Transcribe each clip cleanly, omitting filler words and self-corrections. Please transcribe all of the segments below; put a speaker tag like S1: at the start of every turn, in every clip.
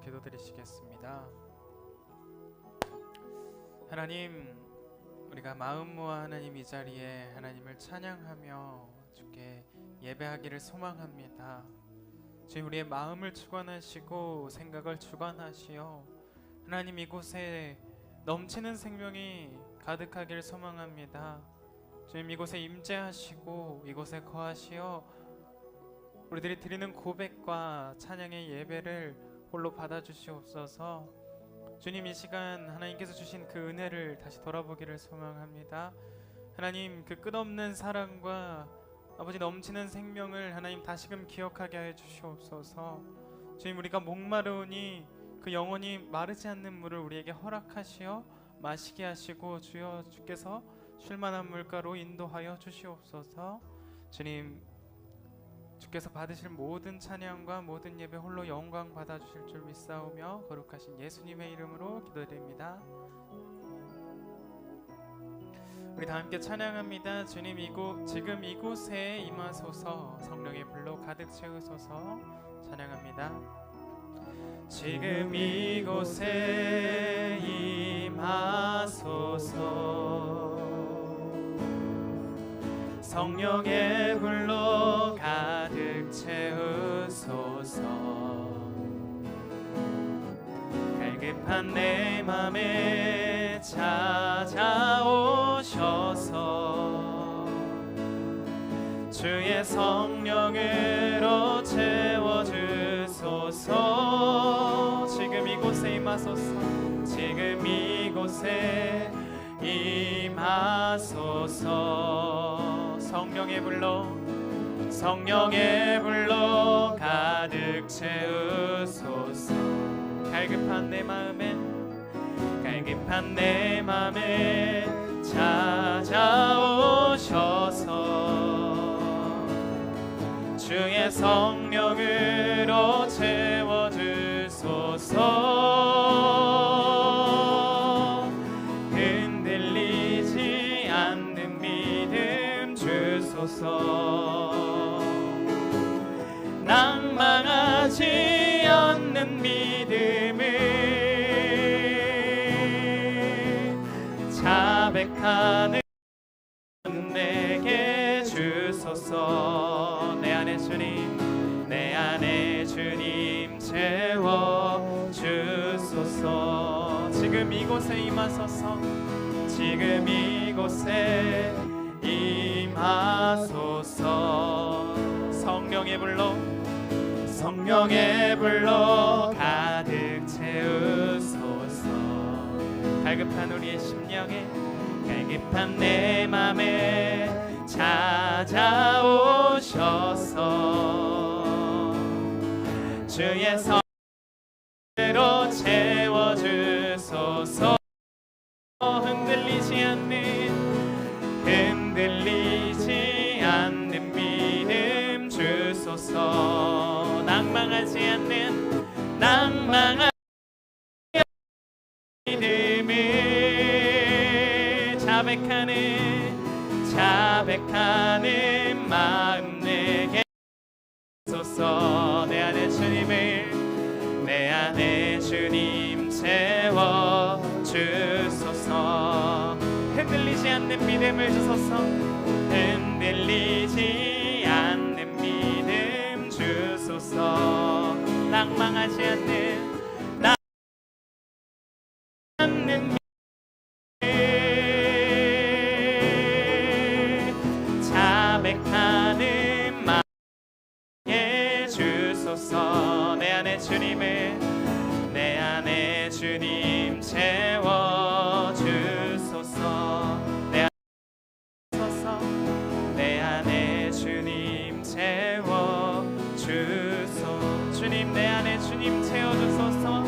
S1: 기도드리시겠습니다. 하나님, 우리가 마음 모아 하나님 이 자리에 하나님을 찬양하며 주께 예배하기를 소망합니다. 주님, 우리의 마음을 주관하시고 생각을 주관하시어 하나님 이곳에 넘치는 생명이 가득하기를 소망합니다. 주님, 이곳에 임재하시고 이곳에 거하시어 우리들이 드리는 고백과 찬양의 예배를 홀로 받아주시옵소서. 주님, 이 시간 하나님께서 주신 그 은혜를 다시 돌아보기를 소망합니다. 하나님, 그 끝없는 사랑과 아버지 넘치는 생명을 하나님 다시금 기억하게 하여 주시옵소서. 주님, 우리가 목마르오니 그 영원히 마르지 않는 물을 우리에게 허락하시어 마시게 하시고 주여 주께서 쉴만한 물가로 인도하여 주시옵소서. 주님, 주께서 받으실 모든 찬양과 모든 예배 홀로 영광 받아주실 줄 믿사오며 거룩하신 예수님의 이름으로 기도드립니다. 우리 다 함께 찬양합니다. 주님, 지금 이곳에 임하소서. 성령의 불로 가득 채우소서. 찬양합니다. 지금 이곳에 임하소서. 성령의 불로 가득 채우소서. 갈급한 내 맘에 찾아오셔서 주의 성령으로 채워주소서. 지금 이곳에 임하소서. 지금 이곳에 임하소서. 성령의 불로 가득 채우소서. 갈급한 내 맘에 찾아오셔서 주의 성령으로 채워주소서. 흔들리지 않는 믿음 주소서. 낭망하지 않는 믿음을 자백하는 내게 주소서. 내 안에 주님 채워 주소서. 지금 이곳에 임하소서. 지금 이곳에 임하소서. 성령의 불로 가득 채우소서. 갈급한 우리의 심령에 갈급한 내 맘에 찾아오셔서 주의 성령으로 채워주소서. 흔들리지 않는 믿음 주소서. 낭망하지 않는 믿음을 자백하는 마음 내게 주소서. 내 안에 주님 채워 주소서. 흔들리지 않는 믿음을 주소서. 흔들리지 않는 믿음 주소서. 낭망하지 않는 믿음 자백하는 마음에 주소서. 내 안에 주님 채워 주소서. 내 안에 주님 채워 주소서. 주님, 내 안에 주님 채워 주소서.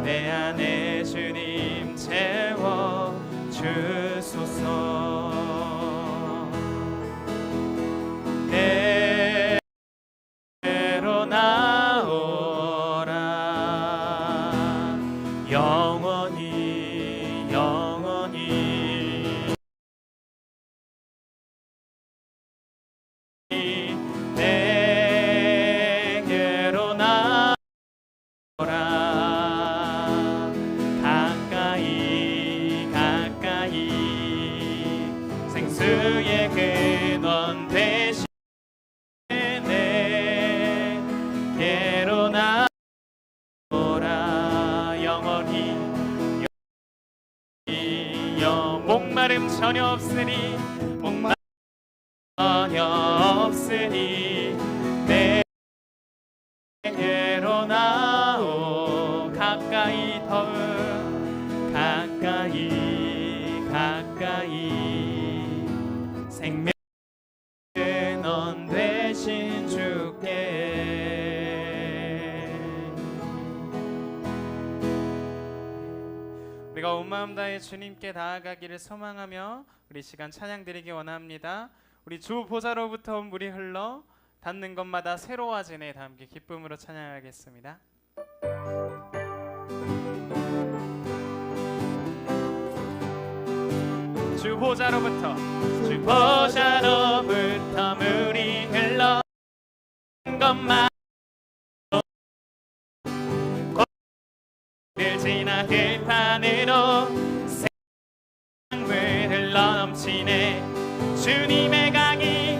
S1: 내 안에 주님 채워 주소서. 내로 나오라. 영원히 내게로 나오라. 목마름 전혀 없으니 목마름 전혀 없으니 내게로 나오 가까이 더욱 가까이 가까이 생명 넌 대신 주께. 우리가 온 마음 다해 주님께 나아가기를 소망하며 우리 시간 찬양 드리기 원합니다. 우리 주 보좌로부터 물이 흘러 닿는 것마다 새로워지네. 다 함께 기쁨으로 찬양하겠습니다. 주 보좌로부터 물이 흘러 것마다 늘 지나 들판으로 생물 흘러 넘치네. 주님의 강이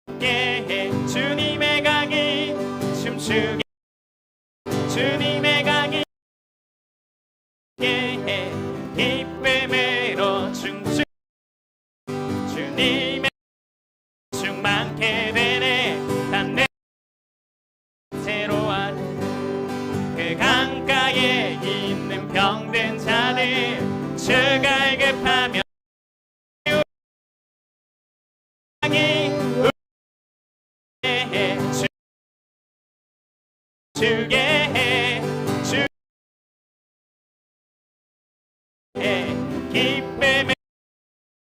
S1: 웃게 해. 주님의 강이 춤추게. 주님의 강이 웃게 해. 기쁨으로 춤추. 주님의 충만케 되네. 단 내 새로와 그 강가에 있는 병든 자들 주 갈급하며 주게 해. 주게 기쁨을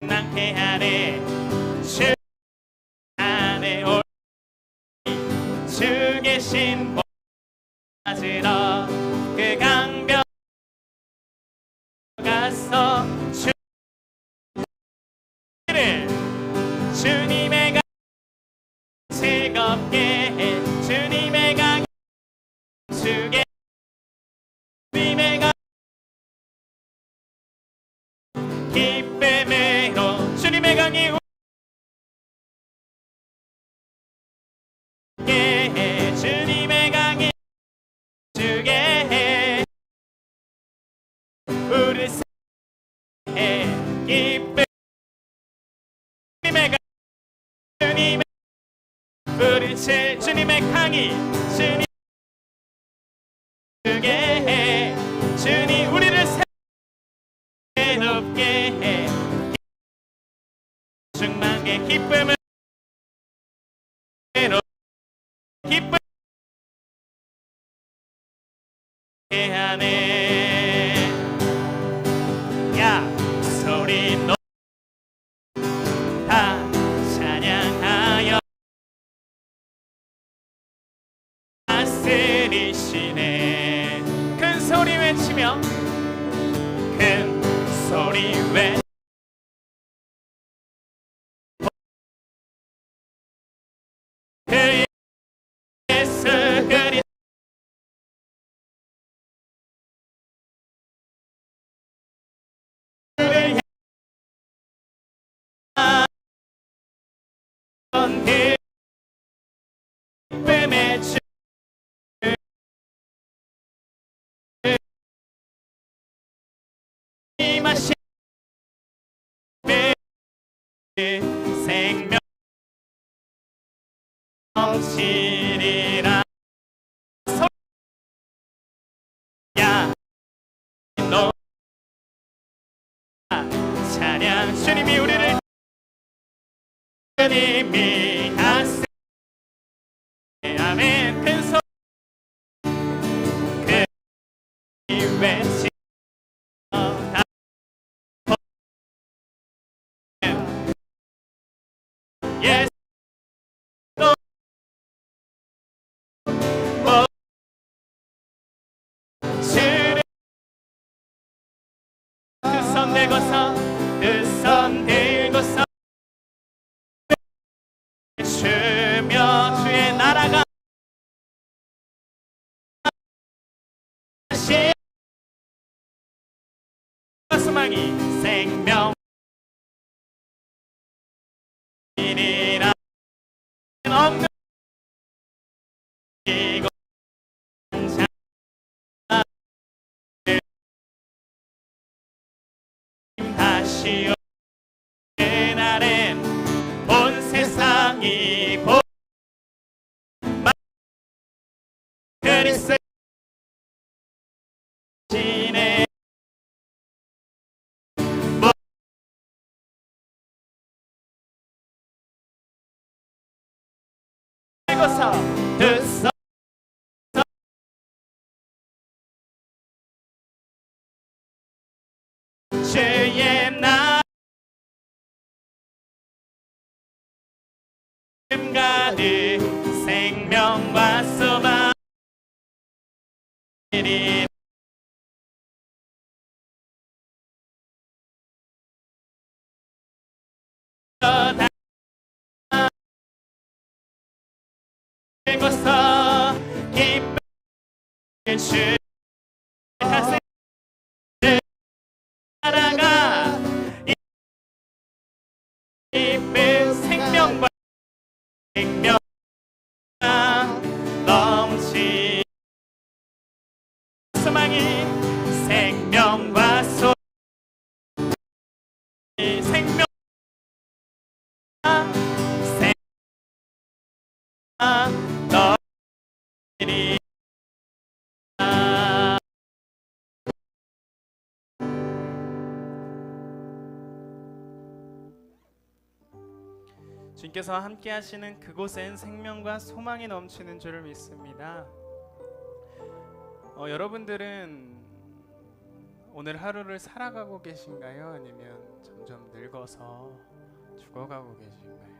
S1: 낭게 하네. 주 안에 올 주 계신 찾으러 그 강변 가서 주님의 강 즐겁게 해. 주님의 강 주게. 주님의 강 기쁨으로 주님의 강이 웃게 해. 주님의 강이 주게 해. 우리 해 기쁨. 주님의 강 주님의 우리 주님의 강이 주님 주게 해. 주님 우리를 새롭게 해. 충만의 기쁨을 기쁨 하네. 야 소리 다 찬양하여 다스리시네. 큰 소리 외치며 큰 소리 외 그 예수 그리스도 기쁨의 주 임하시 생명 넘치리라. 야 너 찬양. 주님이 우리를 주님이 다스 아멘. 큰 소리 그 외치 예수 주를 그 손 들고서 그 손 들고서 주며 주의 나라가 다시 소망이 생명 이리라. 없는 이곳 다시
S2: 주시오. 그날엔 온 세상이 보 그리스도 지네 이곳서 듣소 주의 나 가득 생명과 소망이 이곳서 기쁨을 주의 살아가 기쁨 생명과 넘치 소망이 생명과 소망이 생명 너희리 주님께서 함께 하시는 그곳엔 생명과 소망이 넘치는 줄을 믿습니다. 여러분들은 오늘 하루를 살아가고 계신가요? 아니면 점점 늙어서 죽어가고 계신가요?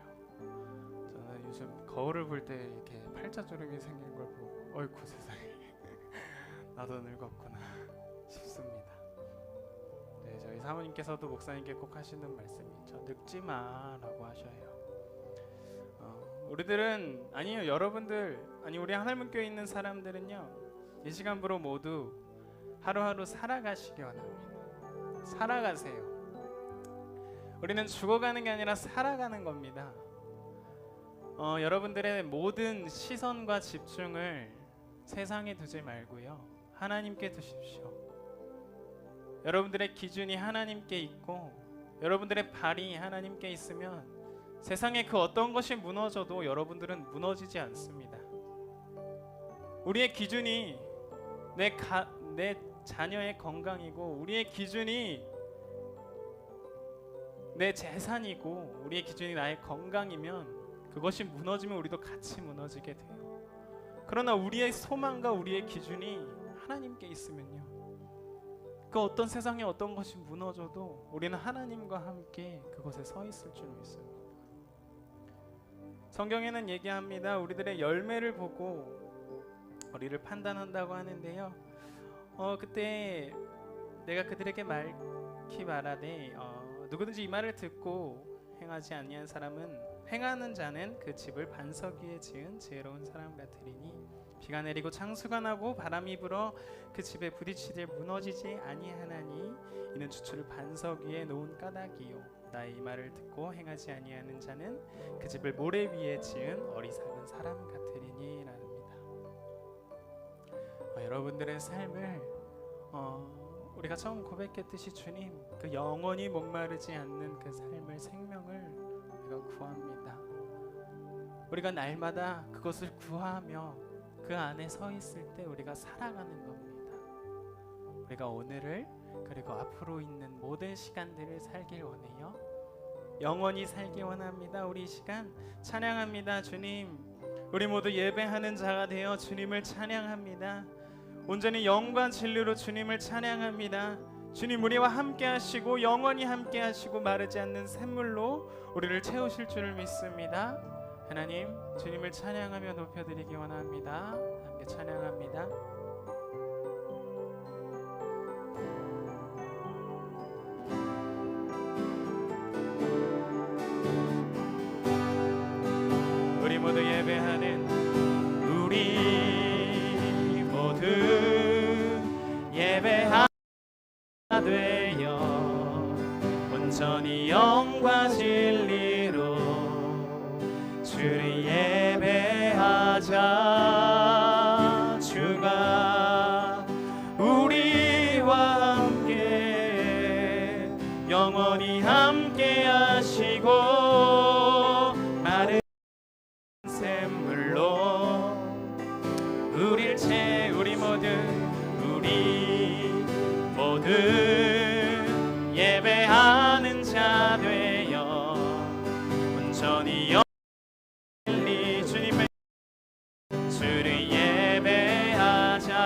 S2: 저는 요즘 거울을 볼 때 이렇게 팔자주름이 생긴 걸 보고 어이쿠 세상에 나도 늙었구나 싶습니다. 네, 저희 사모님께서도 목사님께 꼭 하시는 말씀이 있죠. 늙지 마라고 하셔요. 우리들은 아니요 여러분들 아니 우리 하늘문교에 있는 사람들은요 이 시간부로 모두 하루하루 살아가시기 원합니다. 살아가세요. 우리는 죽어가는 게 아니라 살아가는 겁니다. 여러분들의 모든 시선과 집중을 세상에 두지 말고요 하나님께 두십시오. 여러분들의 기준이 하나님께 있고 여러분들의 발이 하나님께 있으면 세상에 그 어떤 것이 무너져도 여러분들은 무너지지 않습니다. 우리의 기준이 내 자녀의 건강이고 우리의 기준이 내 재산이고 우리의 기준이 나의 건강이면 그것이 무너지면 우리도 같이 무너지게 돼요. 그러나 우리의 소망과 우리의 기준이 하나님께 있으면요 그 어떤 세상에 어떤 것이 무너져도 우리는 하나님과 함께 그곳에 서 있을 줄 믿습니다. 성경에는 얘기합니다. 우리들의 열매를 보고 우리를 판단한다고 하는데요. 그때 내가 그들에게 맑히 말하되 누구든지 이 말을 듣고 행하지 아니한 사람은 행하는 자는 그 집을 반석 위에 지은 지혜로운 사람 같으리니 비가 내리고 창수가 나고 바람이 불어 그 집에 부딪히되 무너지지 아니하나니 이는 주추를 반석 위에 놓은 까닭이요 나의 이 말을 듣고 행하지 아니하는 자는 그 집을 모래 위에 지은 어리석은 사람 같으리니 라입니다. 여러분들의 삶을 우리가 처음 고백했듯이 주님 그 영원히 목마르지 않는 그 삶을 생명을 우리가 구합니다. 우리가 날마다 그것을 구하며 그 안에 서 있을 때 우리가 살아가는 겁니다. 우리가 오늘을 그리고 앞으로 있는 모든 시간들을 살길 원해요. 영원히 살길 원합니다. 우리 이 시간 찬양합니다. 주님 우리 모두 예배하는 자가 되어 주님을 찬양합니다. 온전히 영과 진리로 주님을 찬양합니다. 주님 우리와 함께 하시고 영원히 함께 하시고 마르지 않는 샘물로 우리를 채우실 줄을 믿습니다. 하나님 주님을 찬양하며 높여드리기 원합니다. 함께 찬양합니다. 우리 모두 예배하는 우리 모두 예배하되 온전히 영과 진리로 주를 예배하자. 주가 우리와 함께 영원히 함께 하시고 마른 샘물로 우리 모두 예배하는 자 되어 온전히 영원히 주를 예배하자.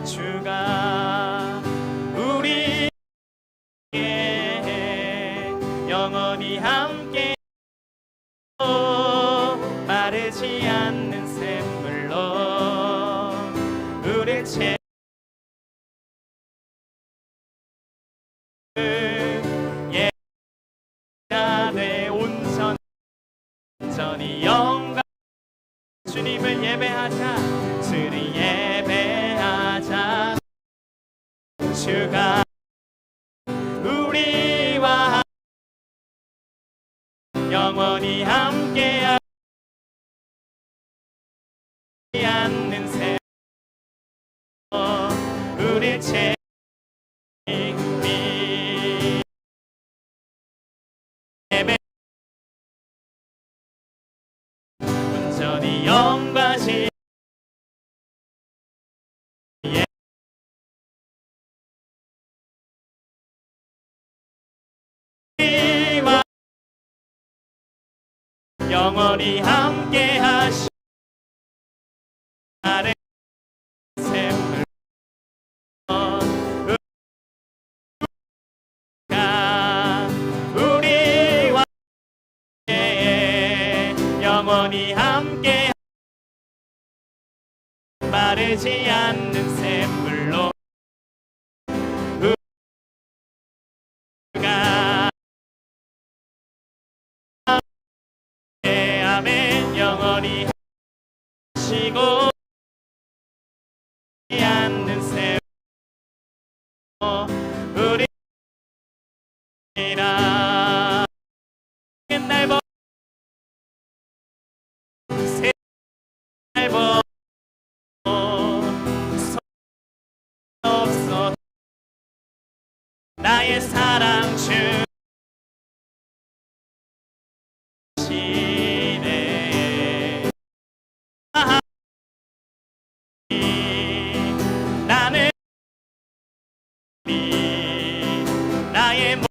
S2: 주가 우리에게 영원히 함께 마르지 않는 샘물로 우릴 채 예배하되 온전히 영광 주님을 예배하자. 주를 예배하자. 주가 우리와 영원히 함께하지 않는 새 우릴 채 예배 온전히 영광시 영원히 함께 하시 나를 샘물 우리와 영원히 함께 마르지 않는 샘물로 아멘. 영원히 하시고 않는 새 우리라 날 보 날 보 없어 나의 사랑 주 나는 나의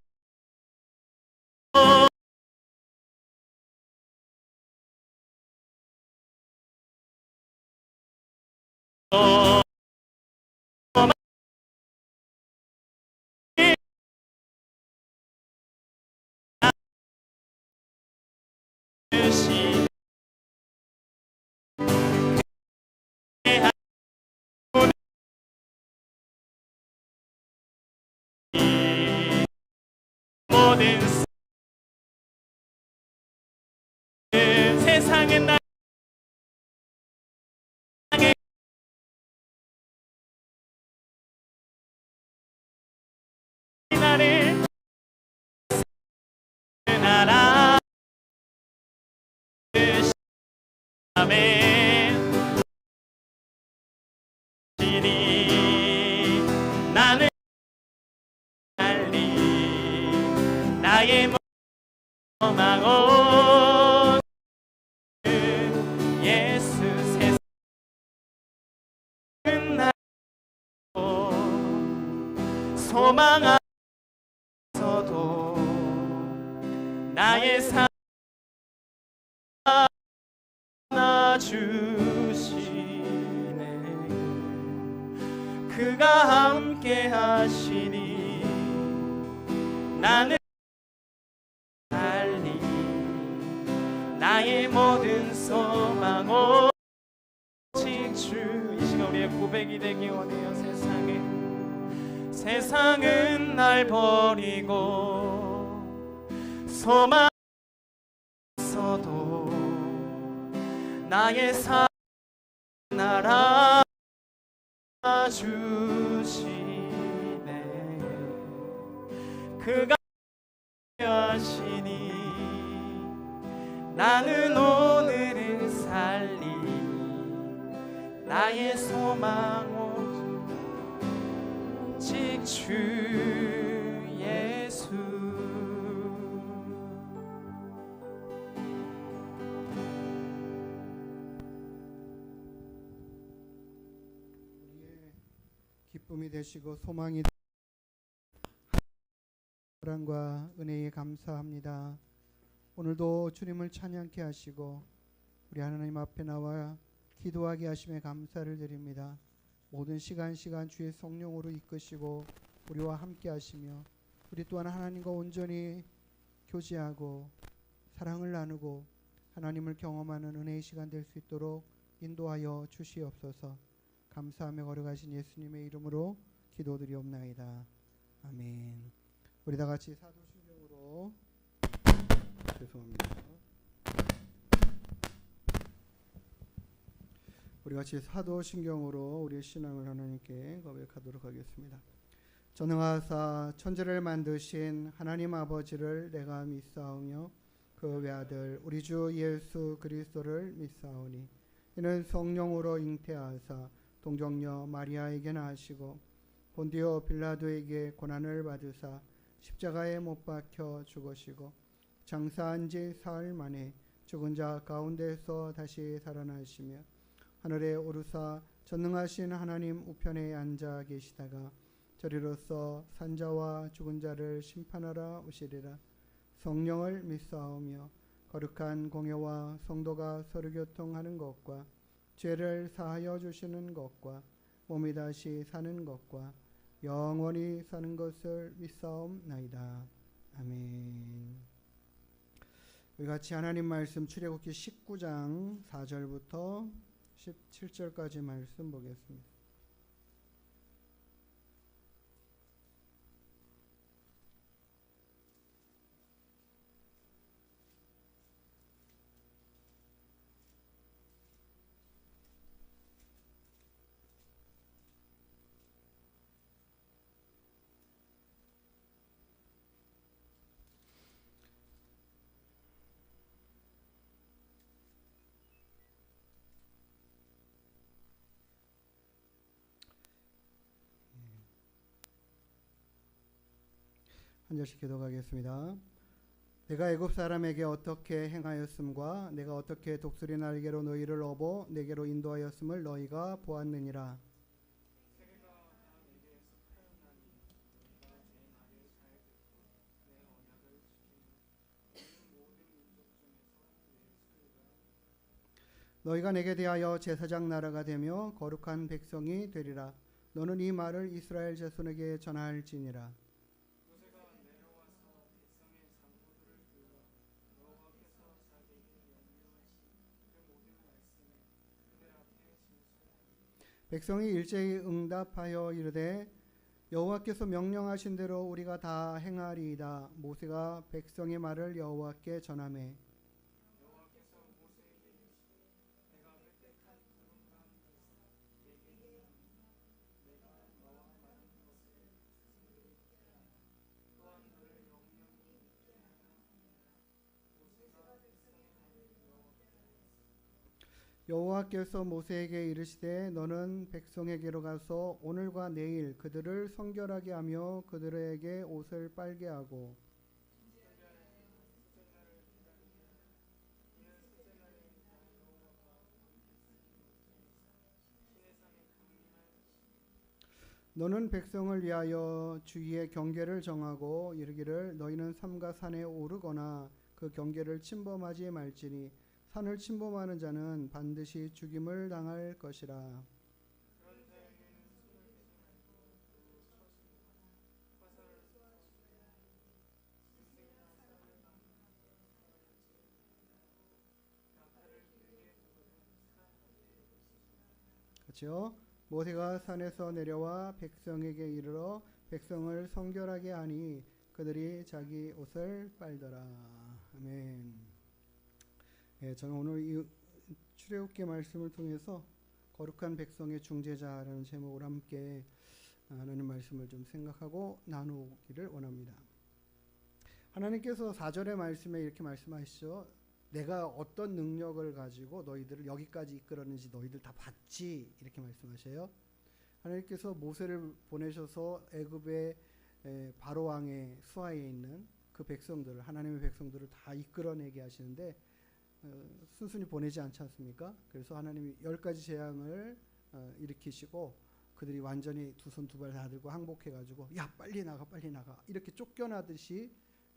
S2: 모든 세상은 나를 알아 아멘. 나는 달리 나의 소망 온 예수 세상은 나고 소망 안에서도 나의 삶 주시네. 그가 함께 하시니 나는 달리 나의 모든 소망 오직 주. 이 시간 우리의 고백이 되기 원해요. 세상은 날 버리고 소망 있어도 나의 삶 나라 주시네. 그가 하시니 나는 오늘을 살리 나의 소망 오직 주의
S3: 우리의 기쁨이 되시고 소망이 사랑과 은혜에 감사합니다. 오늘도 주님을 찬양케 하시고 우리 하나님 앞에 나와 기도하게 하심에 감사를 드립니다. 모든 시간 주의 성령으로 이끄시고 우리와 함께 하시며 우리 또한 하나님과 온전히 교제하고 사랑을 나누고 하나님을 경험하는 은혜의 시간 될 수 있도록 인도하여 주시옵소서. 감사하며 걸어가신 예수님의 이름으로 기도드리옵나이다. 아멘. 우리 다 같이 사도신경으로 죄송합니다. 우리 같이 사도신경으로 우리의 신앙을 하나님께 고백하도록 하겠습니다. 전능하사 천지를 만드신 하나님 아버지를 내가 믿사오며 그 외아들 우리 주 예수 그리스도를 믿사오니 이는 성령으로 잉태하사 동정녀 마리아에게 나시고 본디오 빌라도에게 고난을 받으사 십자가에 못 박혀 죽으시고 장사한 지 사흘 만에 죽은 자 가운데서 다시 살아나시며 하늘에 오르사 전능하신 하나님 우편에 앉아 계시다가 저리로서 산자와 죽은 자를 심판하러 오시리라. 성령을 믿사오며 거룩한 공예와 성도가 서로 교통하는 것과 죄를 사하여 주시는 것과 몸이 다시 사는 것과 영원히 사는 것을 믿사옵나이다. 아멘. 우리 같이 하나님 말씀 출애굽기 19장 4절부터 17절까지 말씀 보겠습니다. 한 절씩 기도하겠습니다. 내가 애굽 사람에게 어떻게 행하였음과 내가 어떻게 독수리 날개로 너희를 업어 내게로 인도하였음을 너희가 보았느니라. 너희가 내게 대하여 제사장 나라가 되며 거룩한 백성이 되리라. 너는 이 말을 이스라엘 자손에게 전할지니라. 백성이 일제히 응답하여 이르되 여호와께서 명령하신 대로 우리가 다 행하리이다. 모세가 백성의 말을 여호와께 전하매 여호와께서 모세에게 이르시되 너는 백성에게로 가서 오늘과 내일 그들을 성결하게 하며 그들에게 옷을 빨게 하고 너는 백성을 위하여 주위의 경계를 정하고 이르기를 너희는 삼가 산에 오르거나 그 경계를 침범하지 말지니 산을 침범하는 자는 반드시 죽임을 당할 것이라. 그렇죠? 모세가 산에서 내려와 백성에게 이르러 백성을 성결하게 하니 그들이 자기 옷을 빨더라. 아멘. 예, 저는 오늘 이 출애굽기 말씀을 통해서 거룩한 백성의 중재자라는 제목으로 함께 하나님 말씀을 좀 생각하고 나누기를 원합니다. 하나님께서 4절의 말씀에 이렇게 말씀하시죠. 내가 어떤 능력을 가지고 너희들을 여기까지 이끌었는지 너희들 다 봤지 이렇게 말씀하셔요. 하나님께서 모세를 보내셔서 애굽의 바로 왕의 수하에 있는 그 백성들을, 하나님의 백성들을 다 이끌어내게 하시는데 순순히 보내지 않지 않습니까? 그래서 하나님이 10가지 재앙을 일으키시고 그들이 완전히 두 손 두 발 다 들고 항복해가지고 야 빨리 나가 이렇게 쫓겨나듯이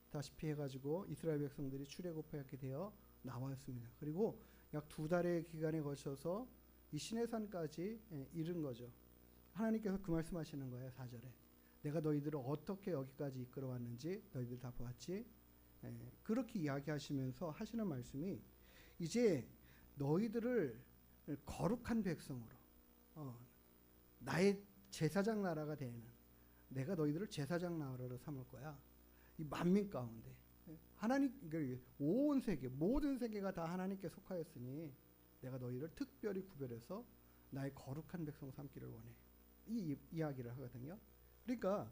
S3: 다시피 해가지고 이스라엘 백성들이 출애굽하게 되어 나왔습니다. 그리고 약 2달의 기간에 거쳐서 이 시내산까지 이른 거죠. 하나님께서 그 말씀하시는 거예요. 4절에 내가 너희들을 어떻게 여기까지 이끌어왔는지 너희들 다 보았지. 그렇게 이야기하시면서 하시는 말씀이 이제 너희들을 거룩한 백성으로 나의 제사장 나라가 되는, 내가 너희들을 제사장 나라로 삼을 거야. 이 만민 가운데 하나님, 온 세계, 모든 세계가 다 하나님께 속하였으니 내가 너희를 특별히 구별해서 나의 거룩한 백성 삼기를 원해. 이 이야기를 하거든요. 그러니까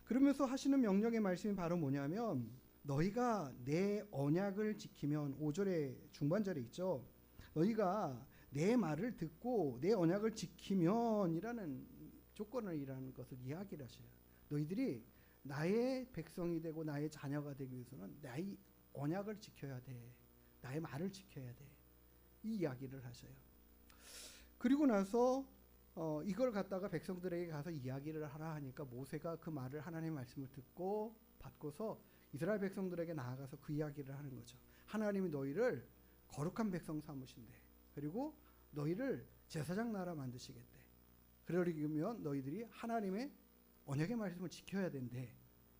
S3: 그러면서 하시는 명령의 말씀이 바로 뭐냐면 너희가 내 언약을 지키면, 5절의 중반절에 있죠. 너희가 내 말을 듣고 내 언약을 지키면이라는 조건이라는 것을 이야기를 하셔요. 너희들이 나의 백성이 되고 나의 자녀가 되기 위해서는 나의 언약을 지켜야 돼. 나의 말을 지켜야 돼. 이 이야기를 하셔요. 그리고 나서 이걸 갖다가 백성들에게 가서 이야기를 하라 하니까 모세가 그 말을, 하나님의 말씀을 듣고 받고서 이스라엘 백성들에게 나아가서 그 이야기를 하는 거죠. 하나님이 너희를 거룩한 백성 삼으신대. 그리고 너희를 제사장 나라 만드시겠대. 그러려면 너희들이 하나님의 언약의 말씀을 지켜야 된대.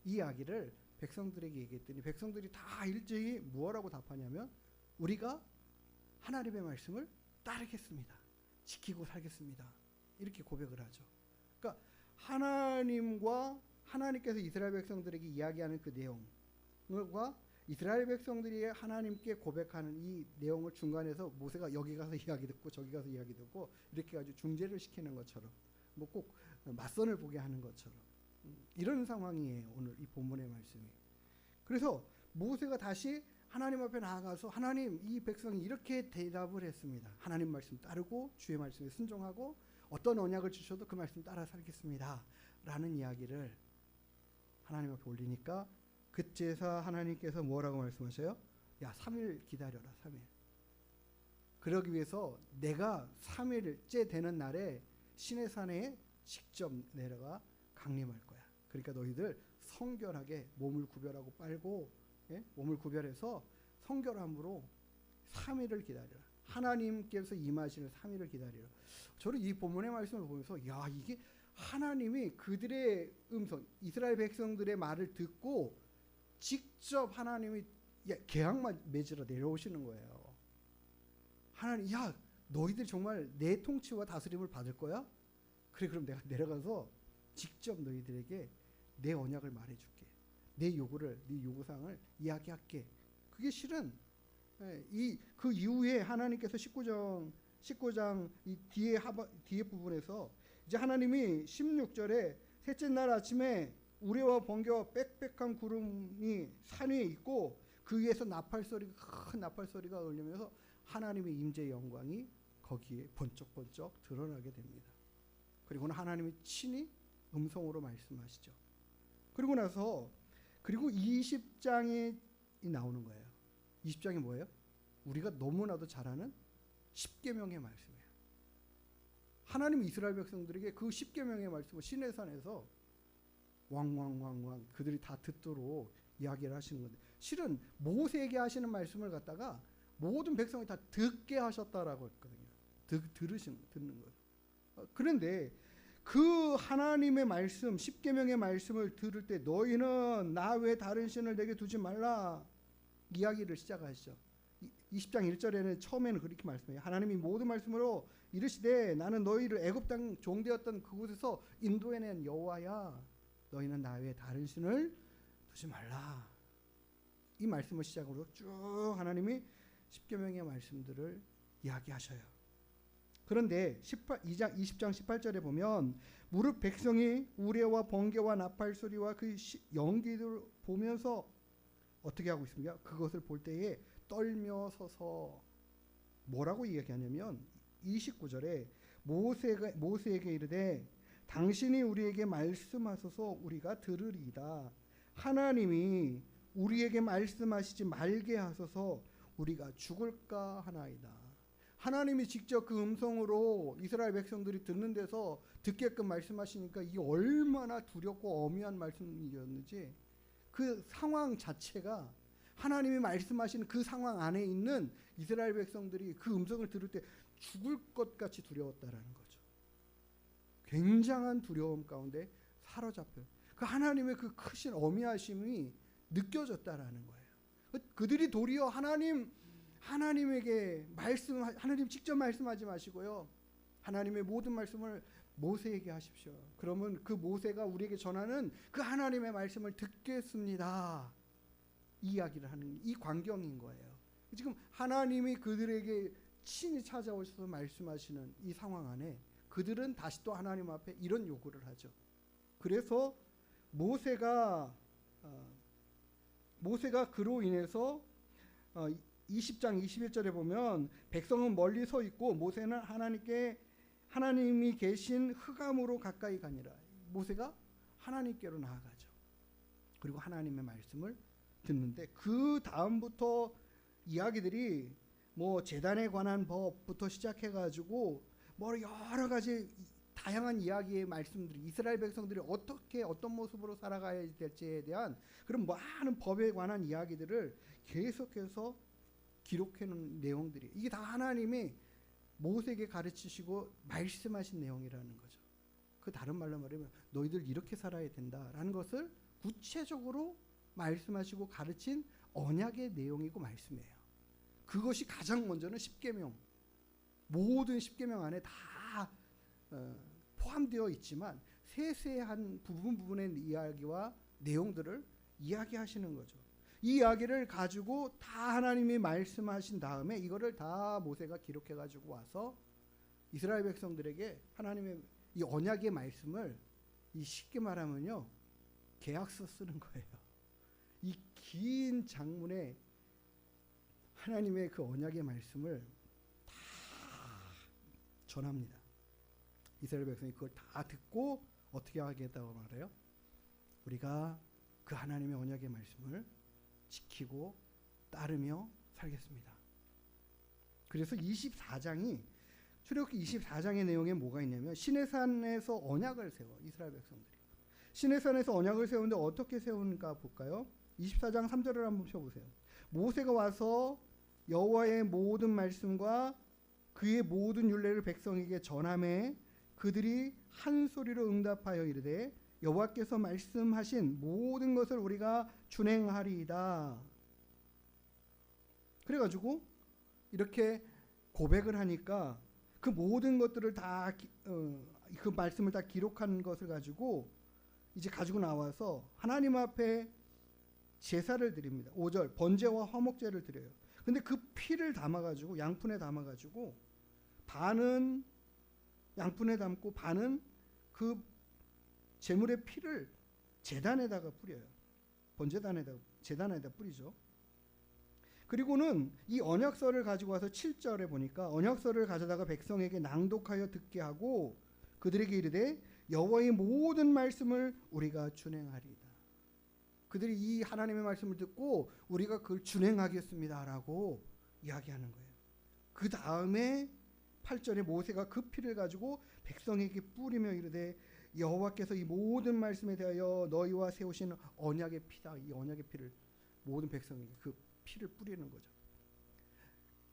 S3: 이 이야기를 백성들에게 얘기했더니 백성들이 다 일제히 무엇라고 답하냐면 우리가 하나님의 말씀을 따르겠습니다. 지키고 살겠습니다. 이렇게 고백을 하죠. 그러니까 하나님께서 이스라엘 백성들에게 이야기하는 그 내용과 이스라엘 백성들이 하나님께 고백하는 이 내용을 중간에서 모세가 여기 가서 이야기 듣고 저기 가서 이야기 듣고 이렇게 가지고 중재를 시키는 것처럼, 뭐 꼭 맞선을 보게 하는 것처럼 이런 상황이에요. 오늘 이 본문의 말씀이. 그래서 모세가 다시 하나님 앞에 나아가서 하나님, 이 백성이 이렇게 대답을 했습니다. 하나님 말씀 따르고 주의 말씀에 순종하고 어떤 언약을 주셔도 그 말씀 따라 살겠습니다. 라는 이야기를 하나님 앞에 올리니까 그때서 하나님께서 뭐라고 말씀하셔요? 야, 3일 기다려라. 3일. 그러기 위해서 내가 3일째 되는 날에 시내산에 직접 내려가 강림할 거야. 그러니까 너희들 성결하게 몸을 구별하고 빨고, 몸을 구별해서 성결함으로 3일을 기다려라. 하나님께서 임하시는 3일을 기다리라. 저는 이 본문의 말씀을 보면서 야, 이게 하나님이 그들의 음성, 이스라엘 백성들의 말을 듣고 직접 하나님이 계약만 맺으러 내려오시는 거예요. 하나님, 야, 너희들 정말 내 통치와 다스림을 받을 거야? 그래, 그럼 내가 내려가서 직접 너희들에게 내 언약을 말해줄게. 내 요구를, 네 요구사항을 이야기할게. 그게 실은 그 이후에 하나님께서 19장 이 뒤에 부분에서 이제 하나님이 16절에 셋째 날 아침에 우레와 번개와 빽빽한 구름이 산 위에 있고 그 위에서 큰 나팔 소리가 울리면서 하나님의 임재의 영광이 거기에 번쩍번쩍 드러나게 됩니다. 그리고는 하나님이 친히 음성으로 말씀하시죠. 그리고 나서 20장이 나오는 거예요. 20장이 뭐예요? 우리가 너무나도 잘 아는 십계명의 말씀이에요. 하나님 이스라엘 백성들에게 그 십계명의 말씀을 시내산에서 왕 그들이 다 듣도록 이야기를 하시는 건데, 실은 모세에게 하시는 말씀을 갖다가 모든 백성이 다 듣게 하셨다라고 했거든요. 듣는 거죠. 그런데 그 하나님의 말씀, 십계명의 말씀을 들을 때 너희는 나 외에 다른 신을 내게 두지 말라 이야기를 시작하시죠. 20장 1절에는 처음에는 그렇게 말씀해요. 하나님이 모든 말씀으로 이르시되 나는 너희를 애굽 땅 종되었던 그곳에서 인도해낸 여호와야. 너희는 나 외에 다른 신을 두지 말라. 이 말씀을 시작으로 쭉 하나님이 십계명의 말씀들을 이야기하셔요. 그런데 20장 18절에 보면 무릇 백성이 우레와 번개와 나팔 소리와 그 연기를 보면서 어떻게 하고 있습니까? 그것을 볼 때에 떨며 서서 뭐라고 이야기하냐면 29절에 모세에게 이르되 당신이 우리에게 말씀하소서 우리가 들으리이다. 하나님이 우리에게 말씀하시지 말게 하소서 우리가 죽을까 하나이다. 하나님이 직접 그 음성으로 이스라엘 백성들이 듣는 데서 듣게끔 말씀하시니까 이게 얼마나 두렵고 엄미한 말씀이었는지, 그 상황 자체가 하나님이 말씀하시는 그 상황 안에 있는 이스라엘 백성들이 그 음성을 들을 때 죽을 것 같이 두려웠다라는 거죠. 굉장한 두려움 가운데 사로잡혀 그 하나님의 그 크신 어미하심이 느껴졌다라는 거예요. 그들이 도리어 하나님에게 하나님 직접 말씀하지 마시고요, 하나님의 모든 말씀을 모세에게 하십시오. 그러면 그 모세가 우리에게 전하는 그 하나님의 말씀을 듣겠습니다. 이 이야기를 하는 이 광경인 거예요. 지금 하나님이 그들에게 친히 찾아오셔서 말씀하시는 이 상황 안에 그들은 다시 또 하나님 앞에 이런 요구를 하죠. 그래서 모세가 그로 인해서 20장 21절에 보면 백성은 멀리 서 있고 모세는 하나님이 계신 흑암으로 가까이 가니라. 모세가 하나님께로 나아가죠. 그리고 하나님의 말씀을 듣는데 그 다음부터 이야기들이 뭐 제단에 관한 법부터 시작해가지고 뭐 여러 가지 다양한 이야기의 말씀들이 이스라엘 백성들이 어떻게 어떤 모습으로 살아가야 될지에 대한 그런 많은 법에 관한 이야기들을 계속해서 기록해놓은 내용들이, 이게 다 하나님이 모세에게 가르치시고 말씀하신 내용이라는 거죠. 그 다른 말로 말하면 너희들 이렇게 살아야 된다라는 것을 구체적으로 말씀하시고 가르친 언약의 내용이고 말씀이에요. 그것이 가장 먼저는 십계명, 모든 십계명 안에 다 포함되어 있지만 세세한 부분의 이야기와 내용들을 이야기하시는 거죠. 이 이야기를 가지고 다 하나님이 말씀하신 다음에 이거를 다 모세가 기록해 가지고 와서 이스라엘 백성들에게 하나님의 이 언약의 말씀을, 이 쉽게 말하면요, 계약서 쓰는 거예요. 이 긴 장문에 하나님의 그 언약의 말씀을 다 전합니다. 이스라엘 백성이 그걸 다 듣고 어떻게 하겠다고 말해요? 우리가 그 하나님의 언약의 말씀을 지키고 따르며 살겠습니다. 그래서 24장이 출애굽기 24장의 내용에 뭐가 있냐면 시내산에서 언약을 세워 이스라엘 백성들이. 시내산에서 언약을 세우는데 어떻게 세우는가 볼까요? 24장 3절을 한번 펴보세요. 모세가 와서 여호와의 모든 말씀과 그의 모든 율례를 백성에게 전하매 그들이 한 소리로 응답하여 이르되 여호와께서 말씀하신 모든 것을 우리가 준행하리이다. 그래가지고 이렇게 고백을 하니까 그 모든 것들을 다 그 말씀을 다 기록한 것을 가지고 이제 가지고 나와서 하나님 앞에 제사를 드립니다. 5절 번제와 화목제를 드려요. 근데 그 피를 담아가지고 양푼에 담아가지고 반은 양푼에 담고 반은 그 제물의 피를 제단에다가 뿌려요. 제단에다 뿌리죠. 그리고는 이 언약서를 가지고 와서 7절에 보니까 언약서를 가져다가 백성에게 낭독하여 듣게 하고 그들에게 이르되 여호와의 모든 말씀을 우리가 준행하리이다. 그들이 이 하나님의 말씀을 듣고 우리가 그걸 준행하겠습니다라고 이야기하는 거예요. 그 다음에 8절에 모세가 그 피를 가지고 백성에게 뿌리며 이르되 여호와께서 이 모든 말씀에 대하여 너희와 세우신 언약의 피다. 이 언약의 피를 모든 백성에게 그 피를 뿌리는 거죠.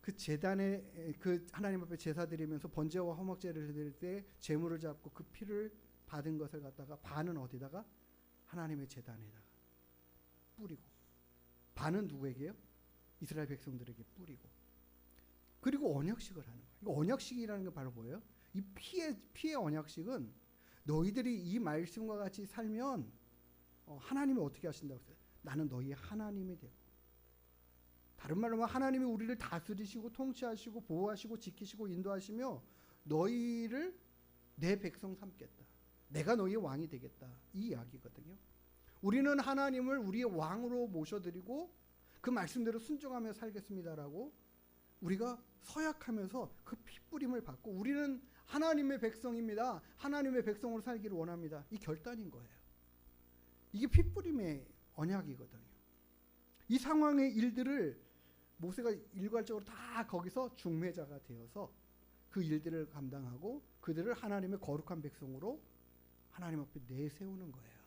S3: 그 제단에 그 하나님 앞에 제사 드리면서 번제와 화목제를 드릴 때 제물을 잡고 그 피를 받은 것을 갖다가 반은 어디다가 하나님의 제단에다가 뿌리고 반은 누구에게요? 이스라엘 백성들에게 뿌리고 그리고 언약식을 하는 거예요. 언약식이라는 게 바로 뭐예요? 이 피의 언약식은 너희들이 이 말씀과 같이 살면 하나님이 어떻게 하신다고 했어요? 나는 너희의 하나님이 되고, 다른 말로 하면 하나님이 우리를 다스리시고 통치하시고 보호하시고 지키시고 인도하시며 너희를 내 백성 삼겠다. 내가 너희의 왕이 되겠다. 이 이야기거든요. 우리는 하나님을 우리의 왕으로 모셔드리고 그 말씀대로 순종하며 살겠습니다라고 우리가 서약하면서 그 피뿌림을 받고 우리는 하나님의 백성입니다. 하나님의 백성으로 살기를 원합니다. 이 결단인 거예요. 이게 핏부림의 언약이거든요. 이 상황의 일들을 모세가 일괄적으로 다 거기서 중매자가 되어서 그 일들을 감당하고 그들을 하나님의 거룩한 백성으로 하나님 앞에 내세우는 거예요.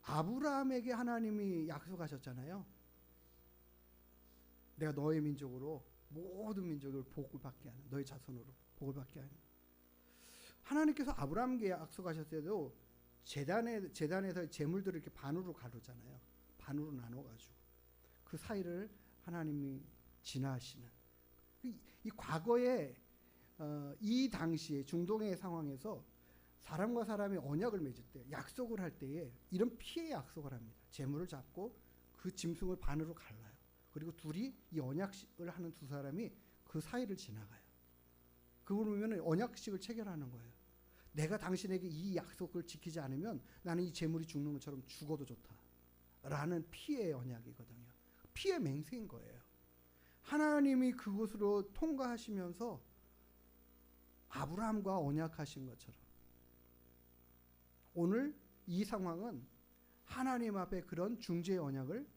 S3: 아브라함에게 하나님이 약속하셨잖아요. 내가 너의 민족으로 모든 민족을 복을 받게 하는, 너의 자손으로 복을 받게 하는. 하나님께서 아브라함에게 약속하셨을 때도 제단에서 제물들을 이렇게 반으로 가르잖아요. 반으로 나눠가지고 그 사이를 하나님이 지나시는 이 과거에 이 당시에 중동의 상황에서 사람과 사람이 언약을 맺을 때, 약속을 할 때에 이런 피해 약속을 합니다. 재물을 잡고 그 짐승을 반으로 갈라요. 그리고 둘이 이 언약식을 하는 두 사람이 그 사이를 지나가요. 그걸 보면 언약식을 체결하는 거예요. 내가 당신에게 이 약속을 지키지 않으면 나는 이 재물이 죽는 것처럼 죽어도 좋다. 라는 피해의 언약이거든요. 피해 맹세인 거예요. 하나님이 그곳으로 통과하시면서 아브라함과 언약하신 것처럼 오늘 이 상황은 하나님 앞에 그런 중재의 언약을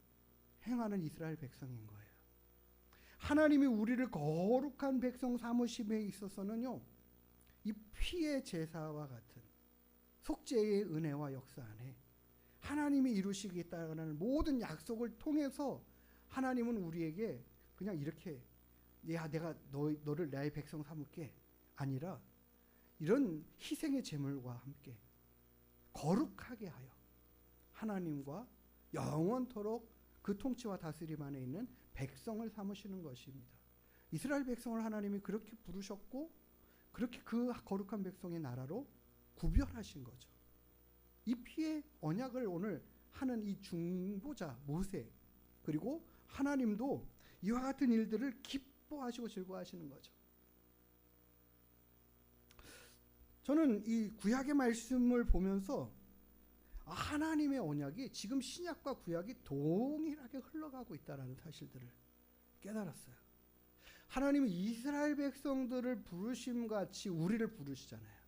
S3: 행하는 이스라엘 백성인 거예요. 하나님이 우리를 거룩한 백성 삼으심에 있어서는요, 이 피의 제사와 같은 속죄의 은혜와 역사 안에 하나님이 이루시겠다는 모든 약속을 통해서 하나님은 우리에게 그냥 이렇게 내가 너를 나의 백성 삼을게 아니라 이런 희생의 제물과 함께 거룩하게 하여 하나님과 영원토록 그 통치와 다스림 안에 있는 백성을 삼으시는 것입니다. 이스라엘 백성을 하나님이 그렇게 부르셨고 그렇게 그 거룩한 백성의 나라로 구별하신 거죠. 이 피의 언약을 오늘 하는 이 중보자 모세, 그리고 하나님도 이와 같은 일들을 기뻐하시고 즐거워하시는 거죠. 저는 이 구약의 말씀을 보면서 하나님의 언약이 지금 신약과 구약이 동일하게 흘러가고 있다는 사실들을 깨달았어요. 하나님은 이스라엘 백성들을 부르심같이 우리를 부르시잖아요.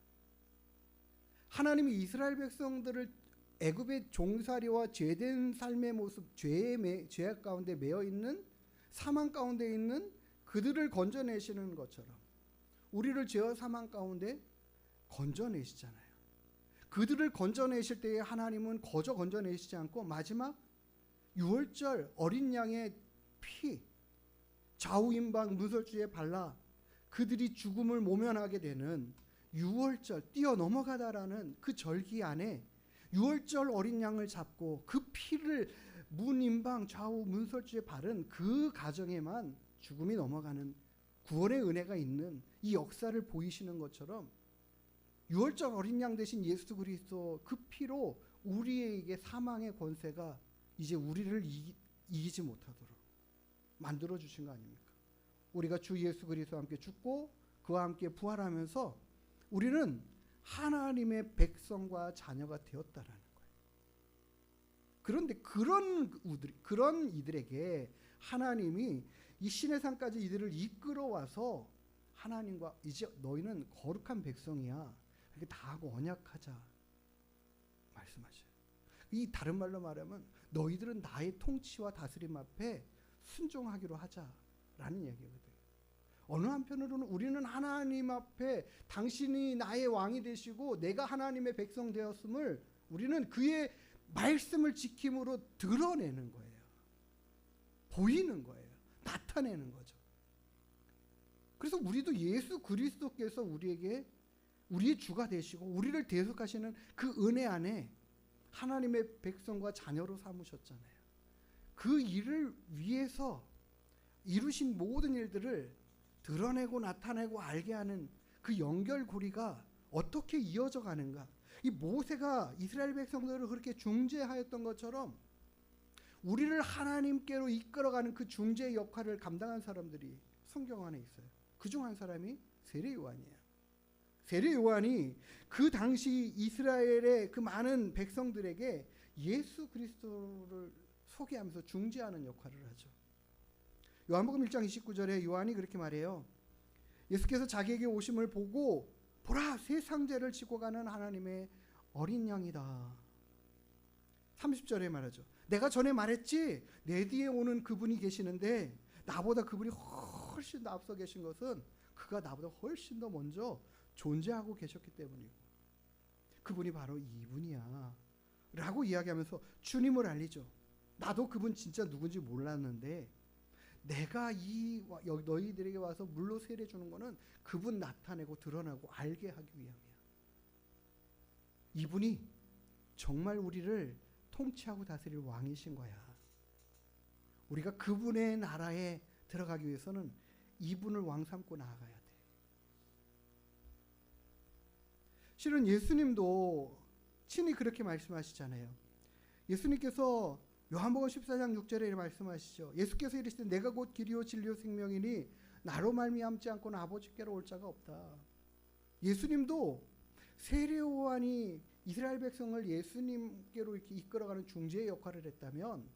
S3: 하나님이 이스라엘 백성들을 애굽의 종살이와 죄된 삶의 모습, 죄악 가운데 매여 있는 사망 가운데 있는 그들을 건져내시는 것처럼 우리를 죄와 사망 가운데 건져내시잖아요. 그들을 건져내실 때에 하나님은 거저 건져내시지 않고 마지막 유월절 어린 양의 피 좌우임방 문설주에 발라 그들이 죽음을 모면하게 되는 유월절 뛰어넘어가다라는 그 절기 안에 유월절 어린 양을 잡고 그 피를 문임방 좌우 문설주에 바른 그 가정에만 죽음이 넘어가는 구원의 은혜가 있는 이 역사를 보이시는 것처럼 유월절 어린 양 대신 예수 그리스도 그 피로 우리에게 사망의 권세가 이제 우리를 이기지 못하도록 만들어 주신 거 아닙니까? 우리가 주 예수 그리스도와 함께 죽고 그와 함께 부활하면서 우리는 하나님의 백성과 자녀가 되었다라는 거예요. 그런데 그런 이들에게 하나님이 이 신의 산까지 이들을 이끌어와서 하나님과 이제 너희는 거룩한 백성이야. 이렇게 다 하고 언약하자 말씀하셔요. 이 다른 말로 말하면 너희들은 나의 통치와 다스림 앞에 순종하기로 하자라는 얘기거든요. 어느 한편으로는 우리는 하나님 앞에 당신이 나의 왕이 되시고 내가 하나님의 백성 되었음을 우리는 그의 말씀을 지킴으로 드러내는 거예요. 보이는 거예요. 나타내는 거죠. 그래서 우리도 예수 그리스도께서 우리에게 우리의 주가 되시고 우리를 대속하시는 그 은혜 안에 하나님의 백성과 자녀로 삼으셨잖아요. 그 일을 위해서 이루신 모든 일들을 드러내고 나타내고 알게 하는 그 연결고리가 어떻게 이어져 가는가. 이 모세가 이스라엘 백성들을 그렇게 중재하였던 것처럼 우리를 하나님께로 이끌어가는 그 중재 역할을 감당한 사람들이 성경 안에 있어요. 그중 한 사람이 세례 요한이에요. 세례 요한이 그 당시 이스라엘의 그 많은 백성들에게 예수 그리스도를 소개하면서 중재하는 역할을 하죠. 요한복음 1장 29절에 요한이 그렇게 말해요. 예수께서 자기에게 오심을 보고 보라, 새 상제를 지고 가는 하나님의 어린 양이다. 30절에 말하죠. 내가 전에 말했지, 내 뒤에 오는 그분이 계시는데 나보다 그분이 훨씬 더 앞서 계신 것은 그가 나보다 훨씬 더 먼저 존재하고 계셨기 때문이고, 그분이 바로 이분이야 라고 이야기하면서 주님을 알리죠. 나도 그분 진짜 누군지 몰랐는데 내가 너희들에게 와서 물로 세례 주는 거는 그분 나타내고 드러나고 알게 하기 위함이야. 이분이 정말 우리를 통치하고 다스릴 왕이신 거야. 우리가 그분의 나라에 들어가기 위해서는 이분을 왕 삼고 나아가야 돼. 실은 예수님도 친히 그렇게 말씀하시잖아요. 예수님께서 요한복음 14장 6절에 말씀하시죠. 예수께서 이르시되 내가 곧 길이요 진리요 생명이니 나로 말미암지 않고는 아버지께로 올 자가 없다. 예수님도 세례 요한이 이스라엘 백성을 예수님께로 이렇게 이끌어가는 중재의 역할을 했다면,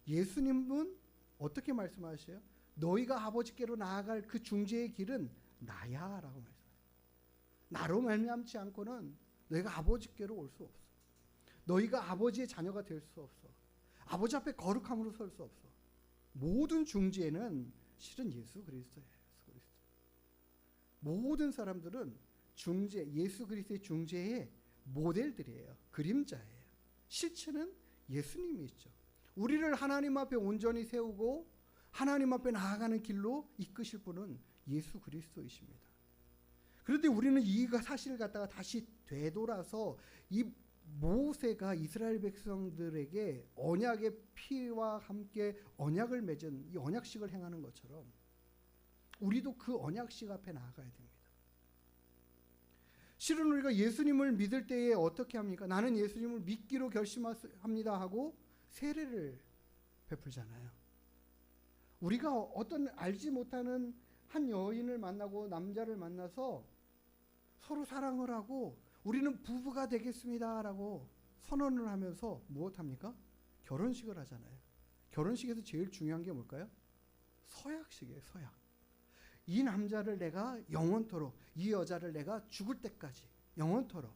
S3: 예수님은 어떻게 말씀하셔요? 너희가 아버지께로 나아갈 그 중재의 길은 나야라고 말씀하세요. 나로 말미암지 않고는 너희가 아버지께로 올 수 없어. 너희가 아버지의 자녀가 될 수 없어. 아버지 앞에 거룩함으로 설 수 없어. 모든 중재는 실은 예수 그리스도예요. 예수 그리스도. 모든 사람들은 중재, 예수 그리스도의 중재의 모델들이에요. 그림자예요. 실체는 예수님이시죠. 우리를 하나님 앞에 온전히 세우고 하나님 앞에 나아가는 길로 이끄실 분은 예수 그리스도이십니다. 그런데 우리는 이 사실을 갖다가 다시 되돌아서 이 모세가 이스라엘 백성들에게 언약의 피와 함께 언약을 맺은 이 언약식을 행하는 것처럼 우리도 그 언약식 앞에 나아가야 됩니다. 실은 우리가 예수님을 믿을 때에 어떻게 합니까? 나는 예수님을 믿기로 결심합니다 하고 세례를 베풀잖아요. 우리가 어떤 알지 못하는 한 여인을 만나고 남자를 만나서 서로 사랑을 하고 우리는 부부가 되겠습니다 라고 선언을 하면서 무엇합니까? 결혼식을 하잖아요. 결혼식에서 제일 중요한 게 뭘까요? 서약식이에요. 서약. 이 남자를 내가 영원토록, 이 여자를 내가 죽을 때까지 영원토록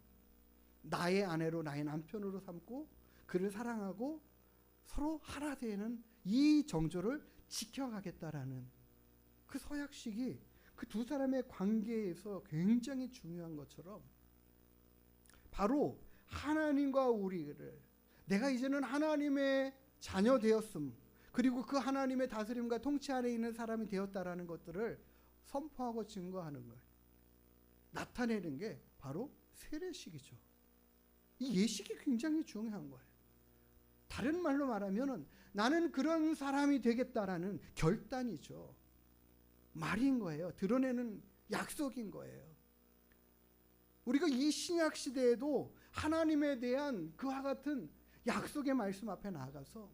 S3: 나의 아내로, 나의 남편으로 삼고 그를 사랑하고 서로 하나 되는 이 정조를 지켜가겠다라는 그 서약식이 그 두 사람의 관계에서 굉장히 중요한 것처럼, 바로 하나님과 우리를, 내가 이제는 하나님의 자녀 되었음, 그리고 그 하나님의 다스림과 통치 아래 있는 사람이 되었다라는 것들을 선포하고 증거하는 걸 나타내는 게 바로 세례식이죠. 이 예식이 굉장히 중요한 거예요. 다른 말로 말하면 나는 그런 사람이 되겠다라는 결단이죠. 말인 거예요. 드러내는 약속인 거예요. 우리가 이 신약 시대에도 하나님에 대한 그와 같은 약속의 말씀 앞에 나아가서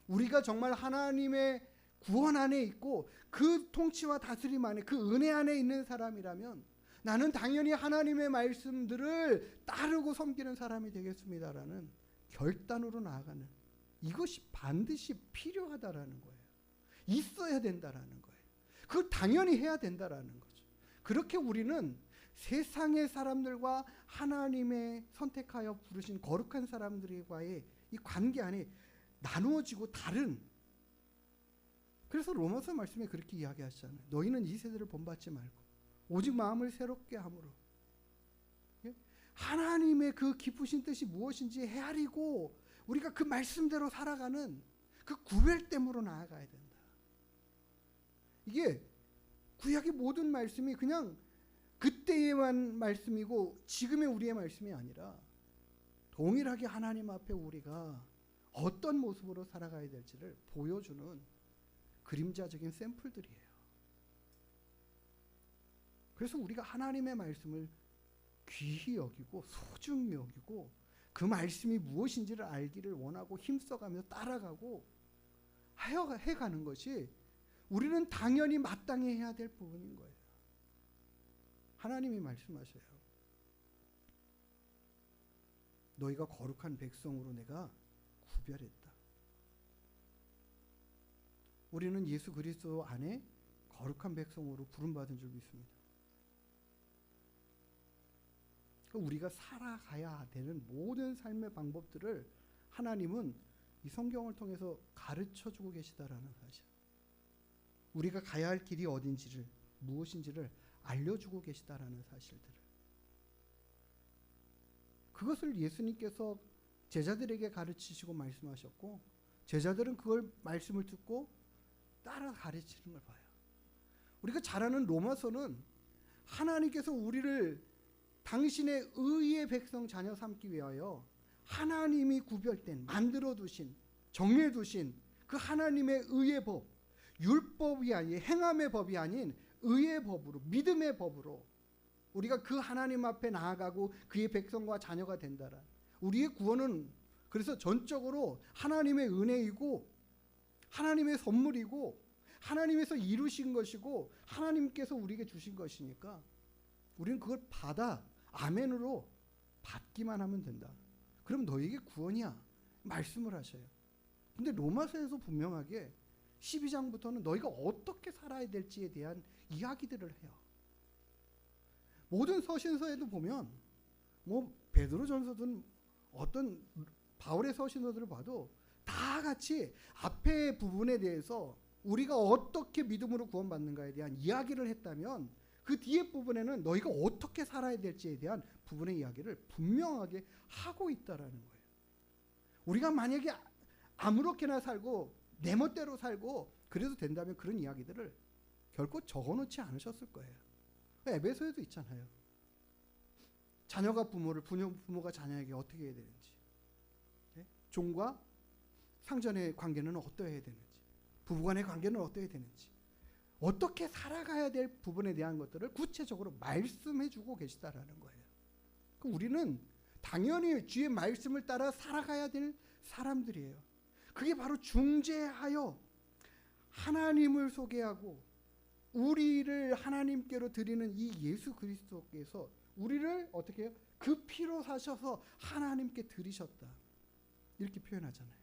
S3: 우리가 정말 하나님의 구원 안에 있고 그 통치와 다스림 안에, 그 은혜 안에 있는 사람이라면 나는 당연히 하나님의 말씀들을 따르고 섬기는 사람이 되겠습니다라는 결단으로 나아가는, 이것이 반드시 필요하다라는 거예요. 있어야 된다라는 거예요. 그걸 당연히 해야 된다라는 거죠. 그렇게 우리는 세상의 사람들과 하나님의 선택하여 부르신 거룩한 사람들과의 이 관계 안에 나누어지고 다른, 그래서 로마서 말씀에 그렇게 이야기하시잖아요. 너희는 이 세대를 본받지 말고 오직 마음을 새롭게 함으로, 예? 하나님의 그 깊으신 뜻이 무엇인지 헤아리고 우리가 그 말씀대로 살아가는 그 구별됨으로 나아가야 된다. 이게 구약의 모든 말씀이 그냥 그때에만 말씀이고 지금의 우리의 말씀이 아니라 동일하게 하나님 앞에 우리가 어떤 모습으로 살아가야 될지를 보여주는 그림자적인 샘플들이에요. 그래서 우리가 하나님의 말씀을 귀히 여기고 소중히 여기고 그 말씀이 무엇인지를 알기를 원하고 힘써가며 따라가고 해가는 것이 우리는 당연히 마땅히 해야 될 부분인 거예요. 하나님이 말씀하셔요. 너희가 거룩한 백성으로 내가 구별했다. 우리는 예수 그리스도 안에 거룩한 백성으로 부름받은 줄 믿습니다. 우리가 살아가야 되는 모든 삶의 방법들을 하나님은 이 성경을 통해서 가르쳐주고 계시다라는 사실, 우리가 가야 할 길이 어딘지를, 무엇인지를 알려주고 계시다라는 사실들을, 그것을 예수님께서 제자들에게 가르치시고 말씀하셨고, 제자들은 그걸 말씀을 듣고 따라 가르치는 걸 봐요. 우리가 잘 아는 로마서는 하나님께서 우리를 당신의 의의 백성 자녀 삼기 위하여 하나님이 구별된, 만들어 두신, 정해 두신 그 하나님의 의의 법, 율법이 아닌, 행함의 법이 아닌 의의 법으로, 믿음의 법으로 우리가 그 하나님 앞에 나아가고 그의 백성과 자녀가 된다라. 우리의 구원은 그래서 전적으로 하나님의 은혜이고 하나님의 선물이고 하나님에서 이루신 것이고 하나님께서 우리에게 주신 것이니까 우리는 그걸 받아 아멘으로 받기만 하면 된다. 그럼 너에게 구원이야 말씀을 하셔요. 근데 로마서에서 분명하게 12장부터는 너희가 어떻게 살아야 될지에 대한 이야기들을 해요. 모든 서신서에도 보면 뭐 베드로전서든 어떤 바울의 서신서들을 봐도 다 같이 앞에 부분에 대해서 우리가 어떻게 믿음으로 구원받는가에 대한 이야기를 했다면 그 뒤에 부분에는 너희가 어떻게 살아야 될지에 대한 부분의 이야기를 분명하게 하고 있다라는 거예요. 우리가 만약에 아무렇게나 살고 내 멋대로 살고 그래도 된다면 그런 이야기들을 결코 적어놓지 않으셨을 거예요. 에베소에도 있잖아요. 자녀가 부모를, 부모가 자녀에게 어떻게 해야 되는지, 종과 상전의 관계는 어떠해야 되는지, 부부간의 관계는 어떠해야 되는지, 어떻게 살아가야 될 부분에 대한 것들을 구체적으로 말씀해주고 계시다라는 거예요. 우리는 당연히 주의 말씀을 따라 살아가야 될 사람들이에요. 그게 바로 중재하여 하나님을 소개하고 우리를 하나님께로 드리는 이 예수 그리스도께서 우리를 어떻게 해요? 그 피로 사셔서 하나님께 드리셨다. 이렇게 표현하잖아요.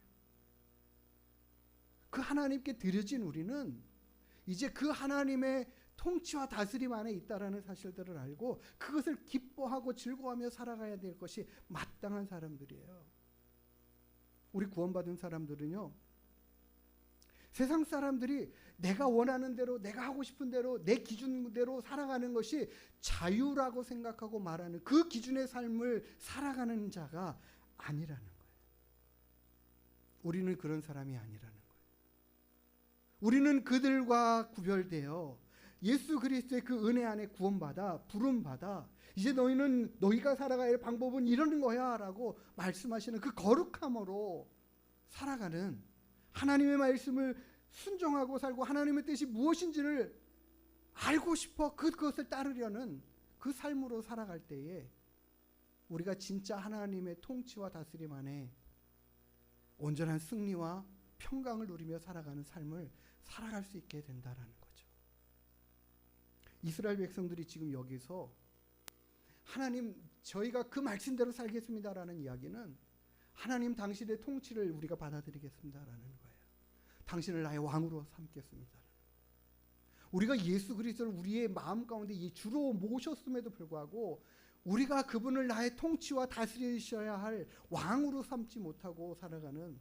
S3: 그 하나님께 드려진 우리는 이제 그 하나님의 통치와 다스림 안에 있다라는 사실들을 알고 그것을 기뻐하고 즐거워하며 살아가야 될 것이 마땅한 사람들이에요. 우리 구원받은 사람들은요, 세상 사람들이 내가 원하는 대로, 내가 하고 싶은 대로, 내 기준대로 살아가는 것이 자유라고 생각하고 말하는 그 기준의 삶을 살아가는 자가 아니라는 거예요. 우리는 그런 사람이 아니라는 거예요. 우리는 그들과 구별되어 예수 그리스도의 그 은혜 안에 구원받아 부름받아 이제 너희는 너희가 살아가야 할 방법은 이러는 거야 라고 말씀하시는 그 거룩함으로 살아가는, 하나님의 말씀을 순종하고 살고 하나님의 뜻이 무엇인지를 알고 싶어 그것을 따르려는 그 삶으로 살아갈 때에 우리가 진짜 하나님의 통치와 다스림 안에 온전한 승리와 평강을 누리며 살아가는 삶을 살아갈 수 있게 된다라는 거죠. 이스라엘 백성들이 지금 여기서 하나님 저희가 그 말씀대로 살겠습니다라는 이야기는 하나님 당신의 통치를 우리가 받아들이겠습니다라는 거예요. 당신을 나의 왕으로 삼겠습니다. 우리가 예수 그리스도를 우리의 마음 가운데 주로 모셨음에도 불구하고 우리가 그분을 나의 통치와 다스리셔야 할 왕으로 삼지 못하고 살아가는,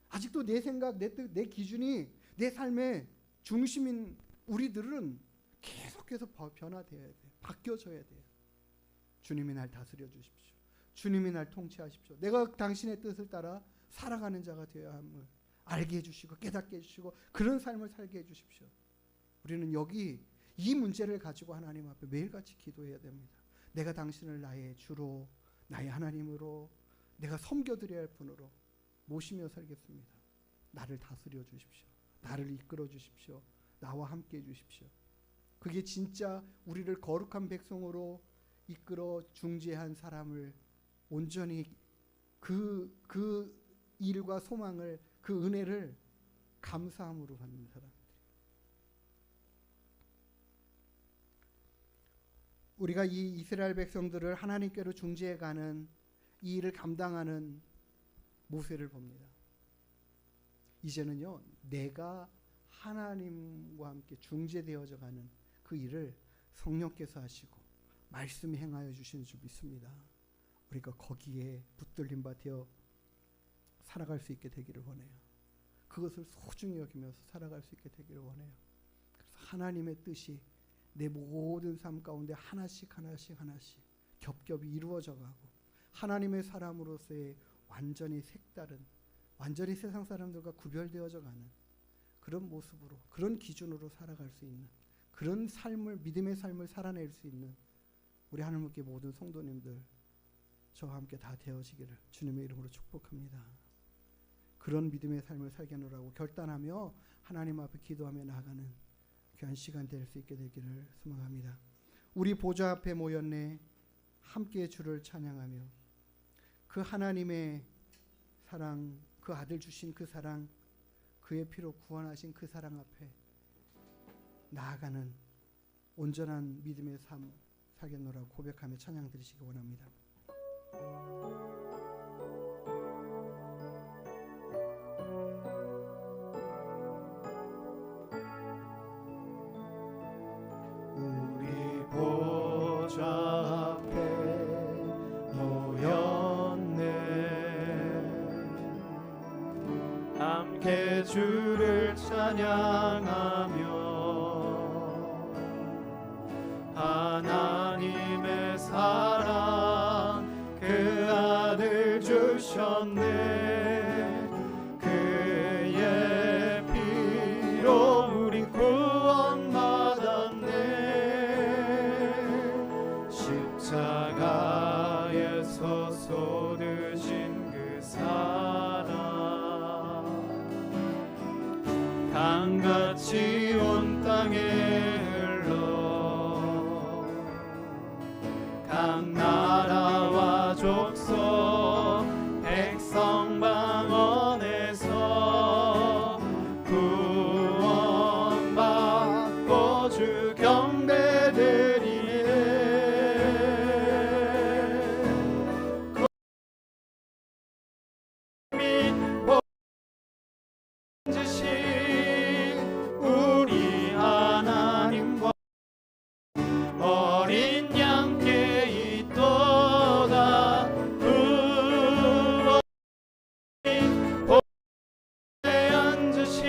S3: 아직도 내 생각, 내 뜻, 내 기준이 내 삶의 중심인 우리들은 계속해서 변화되어야 돼요. 바뀌어져야 돼요. 주님이 날 다스려 주십시오. 주님이 날 통치하십시오. 내가 당신의 뜻을 따라 살아가는 자가 되어야 함을 알게 해주시고 깨닫게 해주시고 그런 삶을 살게 해주십시오. 우리는 여기 이 문제를 가지고 하나님 앞에 매일같이 기도해야 됩니다. 내가 당신을 나의 주로, 나의 하나님으로, 내가 섬겨드려야 할 분으로 모시며 살겠습니다. 나를 다스려 주십시오. 나를 이끌어 주십시오. 나와 함께 해 주십시오. 그게 진짜 우리를 거룩한 백성으로 이끌어 중재한 사람을 온전히 그 일과 소망을, 그 은혜를 감사함으로 받는 사람들. 우리가 이 이스라엘 백성들을 하나님께로 중재해가는 이 일을 감당하는 모세를 봅니다. 이제는요, 내가 하나님과 함께 중재되어져 가는 그 일을 성령께서 하시고 말씀이 행하여 주시는 줄 믿습니다. 우리가 거기에 붙들림 바 되어 살아갈 수 있게 되기를 원해요. 그것을 소중히 여기면서 살아갈 수 있게 되기를 원해요. 그래서 하나님의 뜻이 내 모든 삶 가운데 하나씩 겹겹이 이루어져 가고 하나님의 사람으로서의 완전히 색다른, 완전히 세상 사람들과 구별되어져 가는 그런 모습으로, 그런 기준으로 살아갈 수 있는 그런 삶을, 믿음의 삶을 살아낼 수 있는 우리 하나님께 모든 성도님들 저와 함께 다 되어지기를 주님의 이름으로 축복합니다. 그런 믿음의 삶을 살게노라고 결단하며 하나님 앞에 기도하며 나아가는 귀한 시간 될 수 있게 되기를 소망합니다. 우리 보좌 앞에 모였네. 함께 주를 찬양하며 그 하나님의 사랑, 그 아들 주신 그 사랑, 그의 피로 구원하신 그 사랑 앞에 나아가는 온전한 믿음의 삶 살겠노라고 고백하며 찬양 드리시기 원합니다.
S2: 우리 보좌 앞에 모였네. 함께 주를 찬양하며 하나님의 사랑 그 아들 주셨네. 그의 피로 우리 구원받았네. 십자가에서 쏟으신 그 사랑 강같이 온 땅에 각 나라와 족속 백성 방언에서 구원받고 주 경배드리네. 및 본지신 우리 하나님과 어린 양께 있도다. 구원이 보좌에 앉으신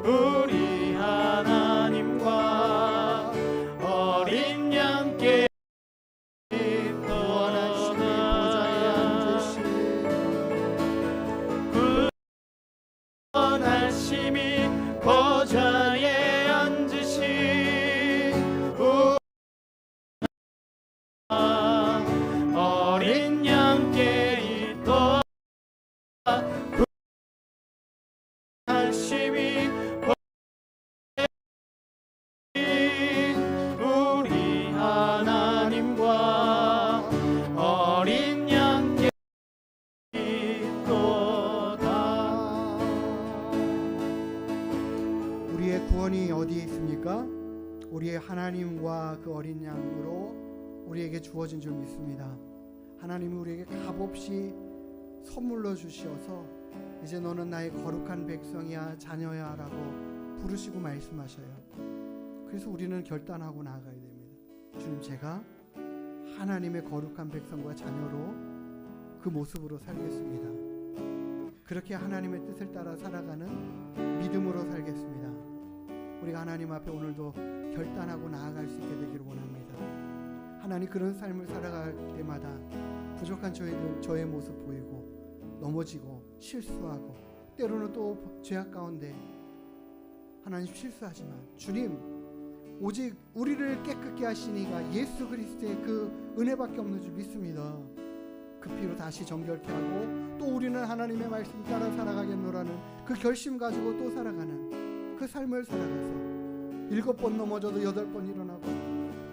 S2: 우리 하나님과 어린 양께 구원하심이 보좌에 앉으신 어린 양께 있도다. 구원하심이 우리 하나님과 어린 양께 있도다.
S3: 우리의 구원이 어디에 있습니까? 우리의 하나님과 그 어린 양으로 우리에게 주어진 줄 믿습니다. 하나님이 우리에게 값없이 선물로 주셔서 이제 너는 나의 거룩한 백성이야, 자녀야 라고 부르시고 말씀하셔요. 그래서 우리는 결단하고 나아가야 됩니다. 주님, 제가 하나님의 거룩한 백성과 자녀로 그 모습으로 살겠습니다. 그렇게 하나님의 뜻을 따라 살아가는 믿음으로 살겠습니다. 우리가 하나님 앞에 오늘도 결단하고 나아갈 수 있게 되기를 원합니다. 하나님, 그런 삶을 살아갈 때마다 부족한 저의 모습 보이고 넘어지고 실수하고 때로는 또 죄악 가운데 하나님 실수하지만 주님, 오직 우리를 깨끗게 하신 이가 예수 그리스도의 그 은혜밖에 없는 줄 믿습니다. 그 피로 다시 정결케 하고 또 우리는 하나님의 말씀 따라 살아가겠노라는 그 결심 가지고 또 살아가는 그 삶을 살아가서 7번 넘어져도 8번 일어나고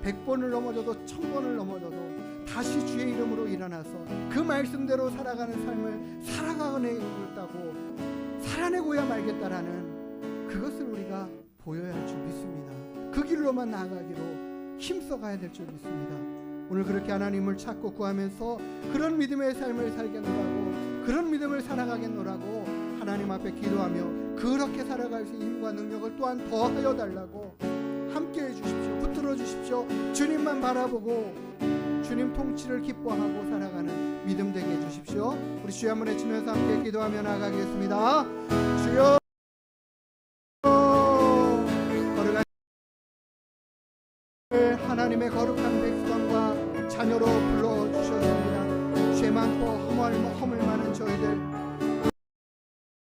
S3: 100번을 넘어져도 1000번을 넘어져도 다시 주의 이름으로 일어나서 그 말씀대로 살아가는 삶을 살아가겠다고 살아내고야 말겠다라는 그것을 우리가 보여야 할 줄 믿습니다. 그 길로만 나아가기로 힘써가야 될 줄 믿습니다. 오늘 그렇게 하나님을 찾고 구하면서 그런 믿음의 삶을 살겠노라고, 그런 믿음을 살아가겠노라고 하나님 앞에 기도하며 그렇게 살아갈 수 있는 힘과 능력을 또한 더하여 달라고 함께해 주십시오. 붙들어 주십시오. 주님만 바라보고 주님 통치를 기뻐하고 살아가는 믿음 되게 해주십시오. 우리 주여 한번 외치면서 함께 기도하며 나가겠습니다. 주여, 거룩한 하나님의 거룩한 백성과 자녀로 불러주셨습니다. 죄 많고 허물 많은 저희들,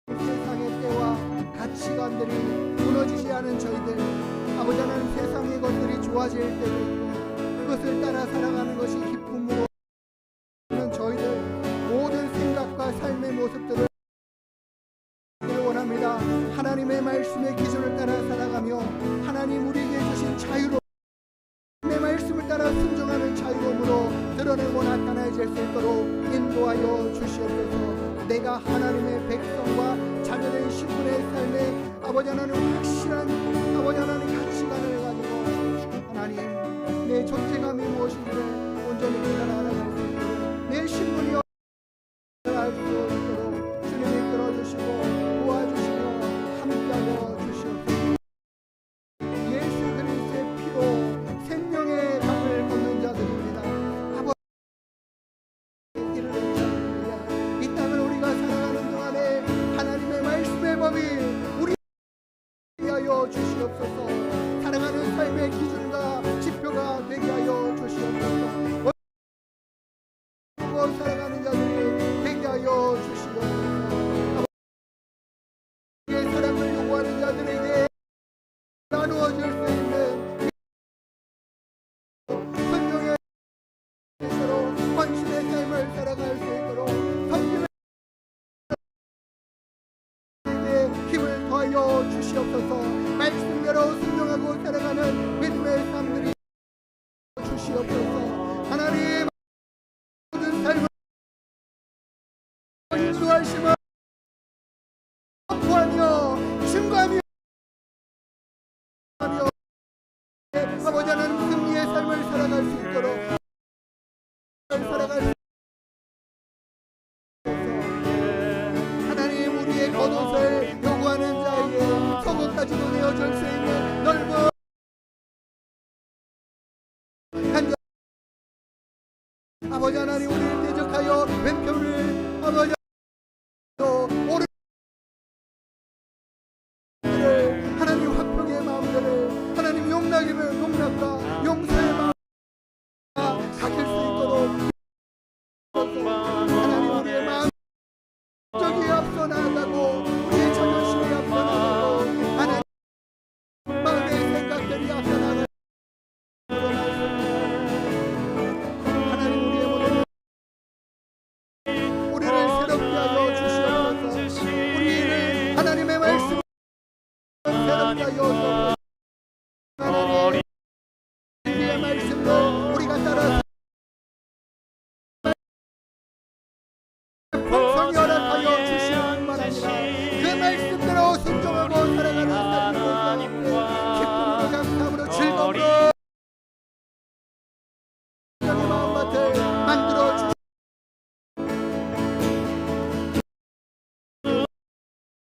S3: 세상의 때와 가치관들이 무너지지 않은 저희들, 아버지 하나님, 세상의 것들이 좋아질 때도 있고 그것을 따라 살아가는 것이 기쁨으로 는 저희들 모든 생각과 삶의 모습들을 원합니다. 하나님의 말씀의 기준을 따라 살아가며 하나님 우리에게 주신 자유로 내 말씀을 따라 순종하는 자유로움으로 드러내고 나타나질 수 있도록 인도하여 주시옵소서. 내가 하나님의 백성과 자녀된 신분의 삶에 아버지 하나님 확실한 아버지 하나님 가치관을 가지고 하나님 내 존재감이 무엇인지를 온전히 깨달아 나갈 수 있도록 내 신분이 알 수 있도록 주님이 이끌어주시고 도와주시며 함께하여 주시옵소서. 예수 그리스도의 피로 생명의 강을 걷는 자들입니다. 아버지 이를 자들입니다. 이 땅을 우리가 살아가는 동안에 하나님의 말씀의 법이 우리 하여 주시옵소서. 살아가는 삶의 기준과 지표가 되게 하여 주시옵소서. 살아가는 자들이 되게 하여 주시옵소서. 아버지의 사랑을 요구하는 자들에게 나누어질 수 있는 성령의 뜻으로 헌신의 삶을 살아갈 수 있도록 성령의 힘을 더하여 주시옵소서. 말씀대로 순종하고 살아가는 믿음의 삶들이 주시옵소서. 하나님 모든 삶을 인도하심을 확보하며 증거하며 아버지 하나님 승리의 삶을 살아갈 수 있도록 살아갈 수 있어서 하나님 우리의 겉옷을 요구하는 자에게 속옷까지도 내어줄 수 있는 넓은 간절 아버지 하나님 우리를 대적하여 왼편을 아버지 오른 하나님 화평의 마음들을 하나님 용납이면 용납과 용서의 마음 가질 수 있도록 하나님 우리의 마음 적이 앞서 나가고 우리의 자존심이 앞서 나가고 하나님 마음의 생각들이 앞서 나가고 하나님 우리의 모든 우리를 새롭게 하여 주시옵소서. 우리를 하나님의 말씀 새롭게 하여 주옵소서. 하나님 우리의 말씀도 우리가 따라 풍성히 허락하여 주시옵소서. 그 말씀대로 순종하고 살아가는 삶을 기쁨으로 감사함으로 즐거움으로 마음밭을 만들어 주시옵소서.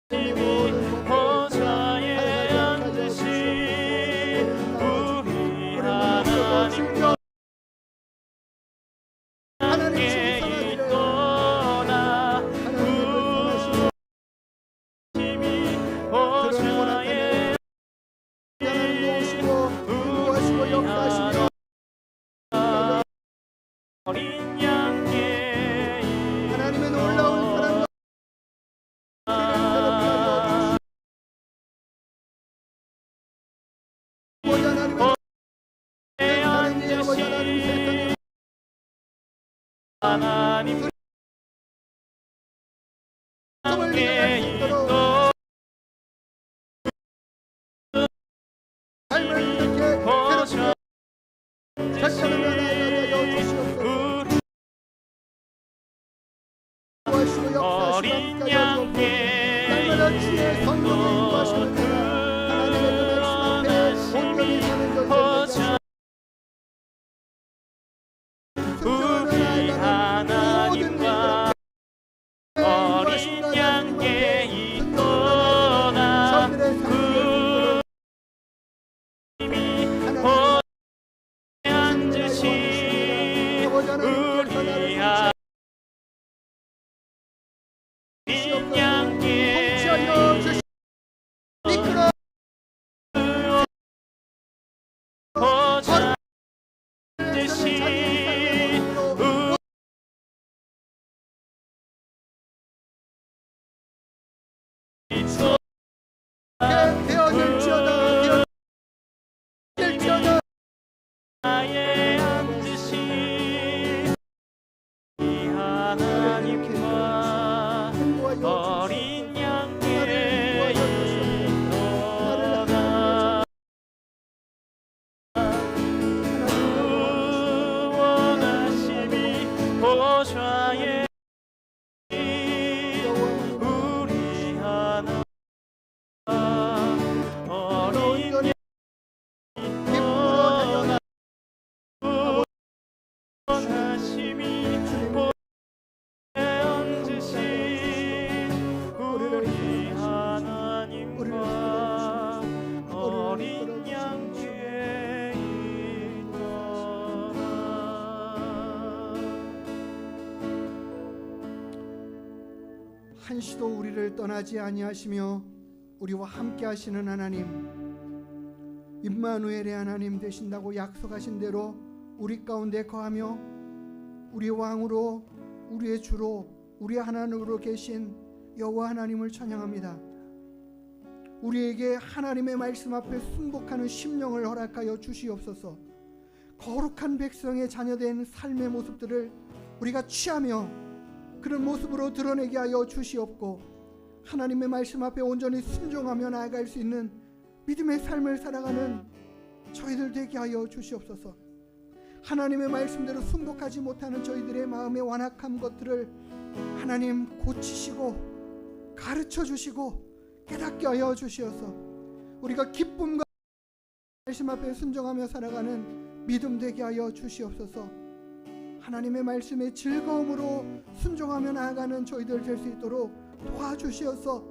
S3: 하나님 충성하기를 하나님의 드러내고 나타내고 하나님 도우시고 인도하시고 역사하시며 하나님의 놀라운 사랑과 우리를 새롭게 하여 주시옵소서. 아버지 하나님의 하나님 삶을 이도록 삶을 이렇게 새롭게 결정을 하여 주시옵소서. 도와주시고 역사하시고 날마다 주의 성령의 인도하심을 따라 하나님의 그 말씀 앞에 온전히 사는 저희들 순종하며 나아가는 모든 일들 어린 양의
S2: 나의 우리 하나 어린 양 떠나 원하심이 보내 얹으신 우리 하나님과 어린 양 뒤에 있더라.
S3: 한시도 우리를 떠나지 아니하시며 우리와 함께 하시는 하나님, 임마누엘의 하나님 되신다고 약속하신 대로 우리 가운데 거하며 우리의 왕으로, 우리의 주로, 우리의 하나님으로 계신 여호와 하나님을 찬양합니다. 우리에게 하나님의 말씀 앞에 순복하는 심령을 허락하여 주시옵소서. 거룩한 백성의 자녀된 삶의 모습들을 우리가 취하며 그런 모습으로 드러내게 하여 주시옵고, 하나님의 말씀 앞에 온전히 순종하며 나아갈 수 있는 믿음의 삶을 살아가는 저희들 되게 하여 주시옵소서. 하나님의 말씀대로 순복하지 못하는 저희들의 마음의 완악한 것들을 하나님 고치시고 가르쳐 주시고 깨닫게 하여 주시어서 우리가 기쁨과 말씀 앞에 순종하며 살아가는 믿음 되게 하여 주시옵소서. 하나님의 말씀에 즐거움으로 순종하며 나아가는 저희들 될 수 있도록 도와주시어서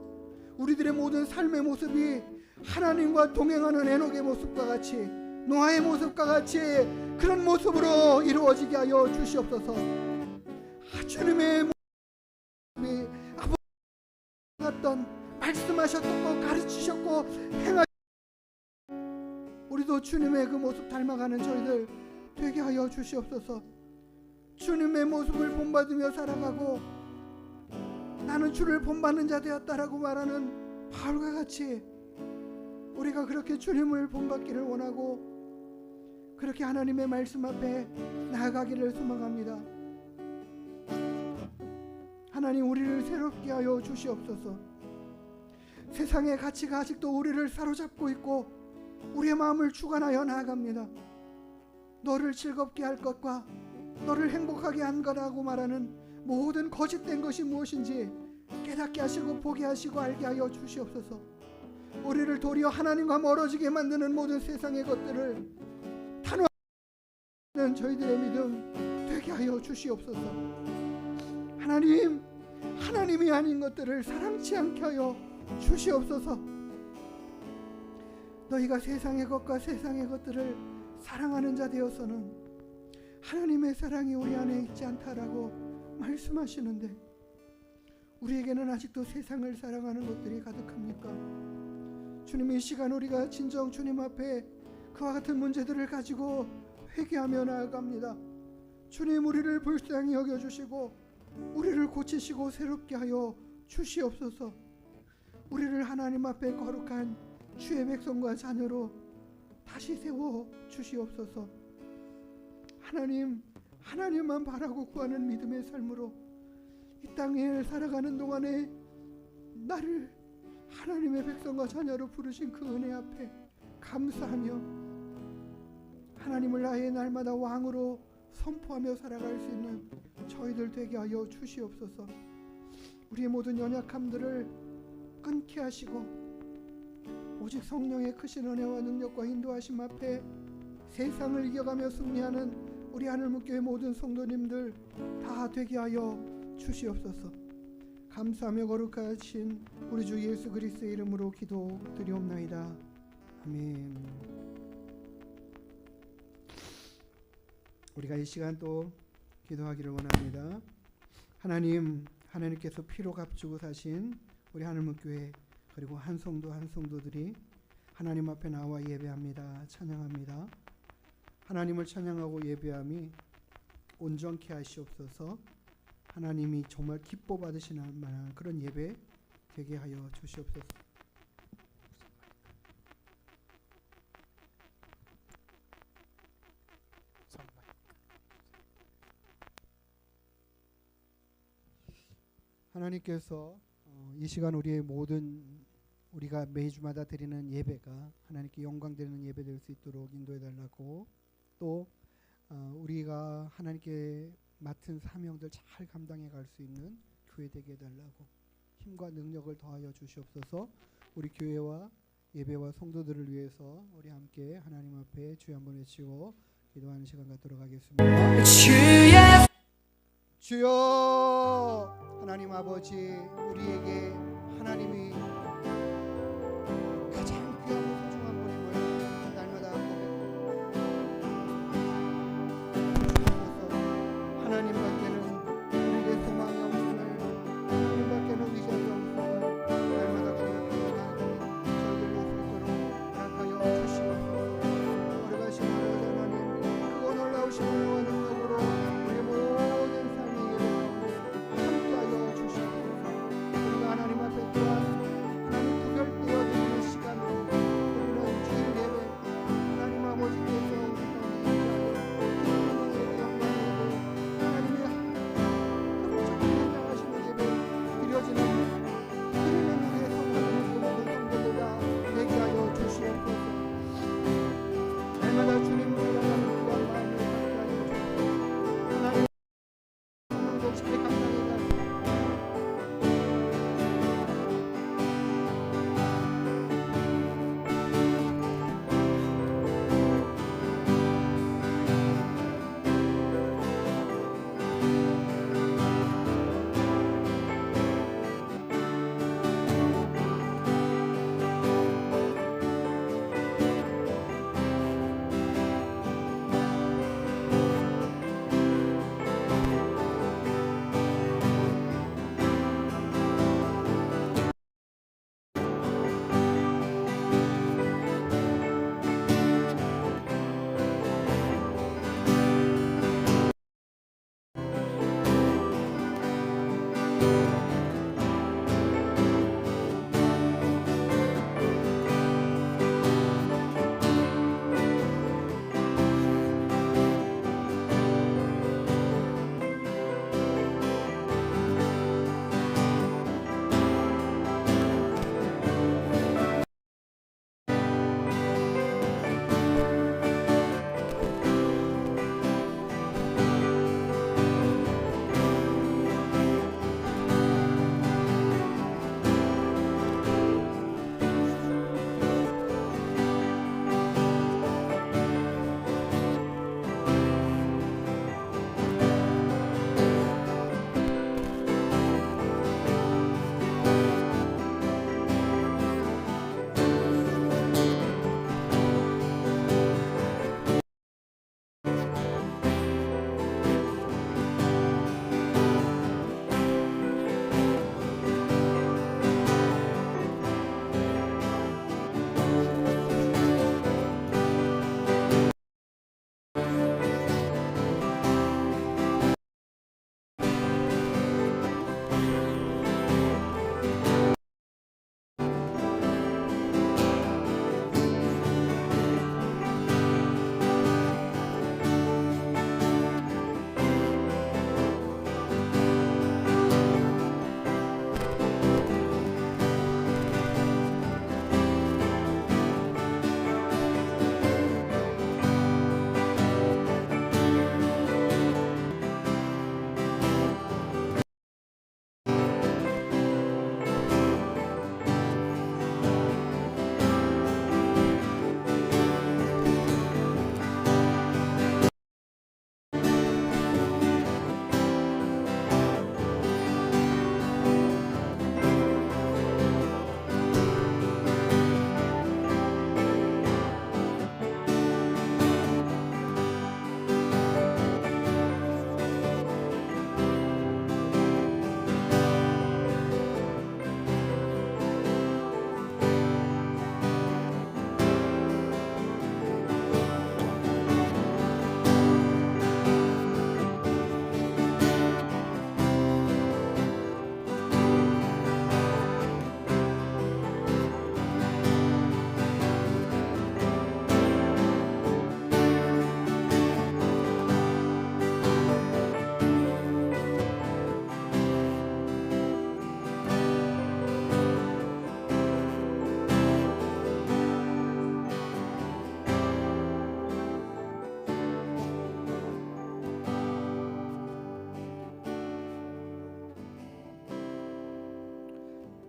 S3: 우리들의 모든 삶의 모습이 하나님과 동행하는 에녹의 모습과 같이, 노아의 모습과 같이 그런 모습으로 이루어지게 하여 주시옵소서. 주님의 모습이 아버지 같던 말씀하셨던 거 가르치셨고 행하셨고, 우리도 주님의 그 모습 닮아가는 저희들 되게 하여 주시옵소서. 주님의 모습을 본받으며 살아가고 나는 주를 본받는 자 되었다라고 말하는 바울과 같이 우리가 그렇게 주님을 본받기를 원하고 그렇게 하나님의 말씀 앞에 나아가기를 소망합니다. 하나님, 우리를 새롭게 하여 주시옵소서. 세상의 가치가 아직도 우리를 사로잡고 있고 우리의 마음을 주관하여 나아갑니다. 너를 즐겁게 할 것과 너를 행복하게 한 거라고 말하는 모든 거짓된 것이 무엇인지 깨닫게 하시고 보게 하시고 알게 하여 주시옵소서. 우리를 도리어 하나님과 멀어지게 만드는 모든 세상의 것들을 단호하는 저희들의 믿음 되게 하여 주시옵소서. 하나님, 하나님이 아닌 것들을 사랑치 않게 하여 주시옵소서. 너희가 세상의 것과 세상의 것들을 사랑하는 자 되어서는 하나님의 사랑이 우리 안에 있지 않다라고 말씀하시는데 우리에게는 아직도 세상을 사랑하는 것들이 가득합니까? 주님, 이 시간 우리가 진정 주님 앞에 그와 같은 문제들을 가지고 회개하며 나아갑니다. 주님, 우리를 불쌍히 여겨주시고 우리를 고치시고 새롭게 하여 주시옵소서. 우리를 하나님 앞에 거룩한 주의 백성과 자녀로 다시 세워 주시옵소서. 하나님, 하나님만 바라고 구하는 믿음의 삶으로 이 땅에 살아가는 동안에 나를 하나님의 백성과 자녀로 부르신 그 은혜 앞에 감사하며 하나님을 나의 날마다 왕으로 선포하며 살아갈 수 있는 저희들 되게 하여 주시옵소서. 우리의 모든 연약함들을 끊게 하시고 오직 성령의 크신 은혜와 능력과 인도하심 앞에 세상을 이겨가며 승리하는 우리 하늘문교회 모든 성도님들 다 되게 하여 주시옵소서. 감사하며 거룩하신 우리 주 예수 그리스도의 이름으로 기도드리옵나이다. 아멘. 우리가 이 시간 또 기도하기를 원합니다. 하나님, 하나님께서 피로 값주고 사신 우리 하늘문교회 그리고 한 성도 한 성도들이 하나님 앞에 나와 예배합니다. 찬양합니다. 하나님을 찬양하고 예배함이 온전케 하시옵소서. 하나님이 정말 기뻐 받으시는 만한 그런 예배 되게 하여 주시옵소서. 하나님께서 이 시간 우리의 모든 우리가 매주마다 드리는 예배가 하나님께 영광 드리는 예배 될 수 있도록 인도해 달라고, 또 우리가 하나님께 맡은 사명들 잘 감당해 갈 수 있는 교회 되게 해달라고 힘과 능력을 더하여 주시옵소서. 우리 교회와 예배와 성도들을 위해서 우리 함께 하나님 앞에 주여 한번 외치고 기도하는 시간 갖도록 하겠습니다. 주여 하나님 아버지, 우리에게 하나님이 가장 귀하고 소중한 분임을 날마다 고백하고 주셔서 하나님 밖에는 우리에게 소망이 없음을, 하나님 밖에는 위장이 없음을 날마다 고백하고 저희들 예수께로 나타여 주시옵소서. 오래가신 아버지 하나님, 그거 놀라우신 은혜와 능력으로 우리 모든 삶의 예배 가운데 함께하여 주시옵소서. 우리가 하나님 앞에 또한 하나님 구별되어 드리는 시간으로 우리는 주일 예배 하나님 아버지께서 우리 가운데 임재하여 기쁨의 영광의 예배, 하나님의 흡족히 현장하시는 예배 드려지는 드리는 우리의 성도들의 모든 성도들과 되게 하여 주시옵소서. 날마다 주님을 향하는 귀한 마음을 갖게 하여 주옵소서. 하나님 성도 잘 감당해 가시옵소서.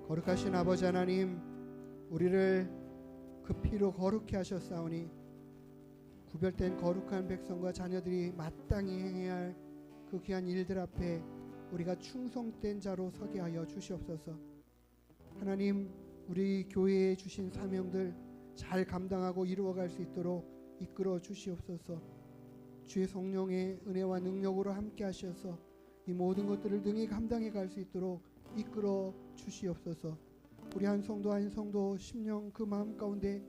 S3: 거룩하신 아버지 하나님, 우리를 그 피로 거룩히 하셨사오니 구별된 거룩한 백성과 자녀들이 마땅히 행해야 할 그 귀한 일들 앞에 우리가 충성된 자로 서게 하여 주시옵소서. 하나님, 우리 교회에 주신 사명들 잘 감당하고 이루어갈 수 있도록 이끌어 주시옵소서. 주의 성령의 은혜와 능력으로 함께 하셔서 이 모든 것들을 능히 감당해 갈 수 있도록 이끌어 주시옵소서. 우리 한 성도 한 성도 심령 그 마음 가운데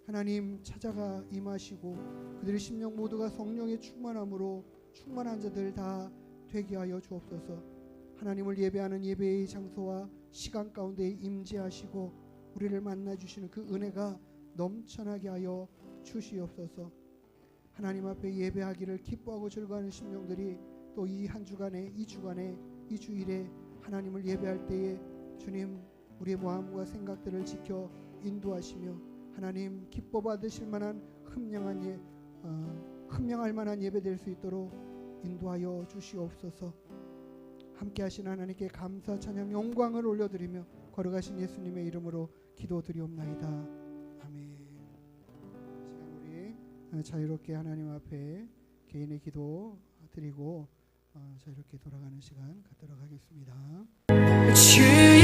S3: 하나님 찾아가 임하시고 그들의 심령 모두가 성령의 충만함으로 충만한 자들 다 되게 하여 주옵소서. 하나님을 예배하는 예배의 장소와 시간 가운데 임재하시고 우리를 만나 주시는 그 은혜가 넘쳐나게 하여 주시옵소서. 하나님 앞에 예배하기를 기뻐하고 즐거워하는 심령들이 또 이 한 주간에 이 주간에 이 주일에 하나님을 예배할 때에 주님 우리의 마음과 생각들을 지켜 인도하시며 하나님 기뻐 받으실 만한 흠명할 만한 예배 될 수 있도록 인도하여 주시옵소서. 함께 하신 하나님께 감사 찬양 영광을 올려드리며 거룩하신 예수님의 이름으로 기도드리옵나이다. 아멘. 시간 우리 자유롭게 하나님 앞에 개인의 기도 드리고 자유롭게 돌아가는 시간 갖도록 하겠습니다.
S4: 주의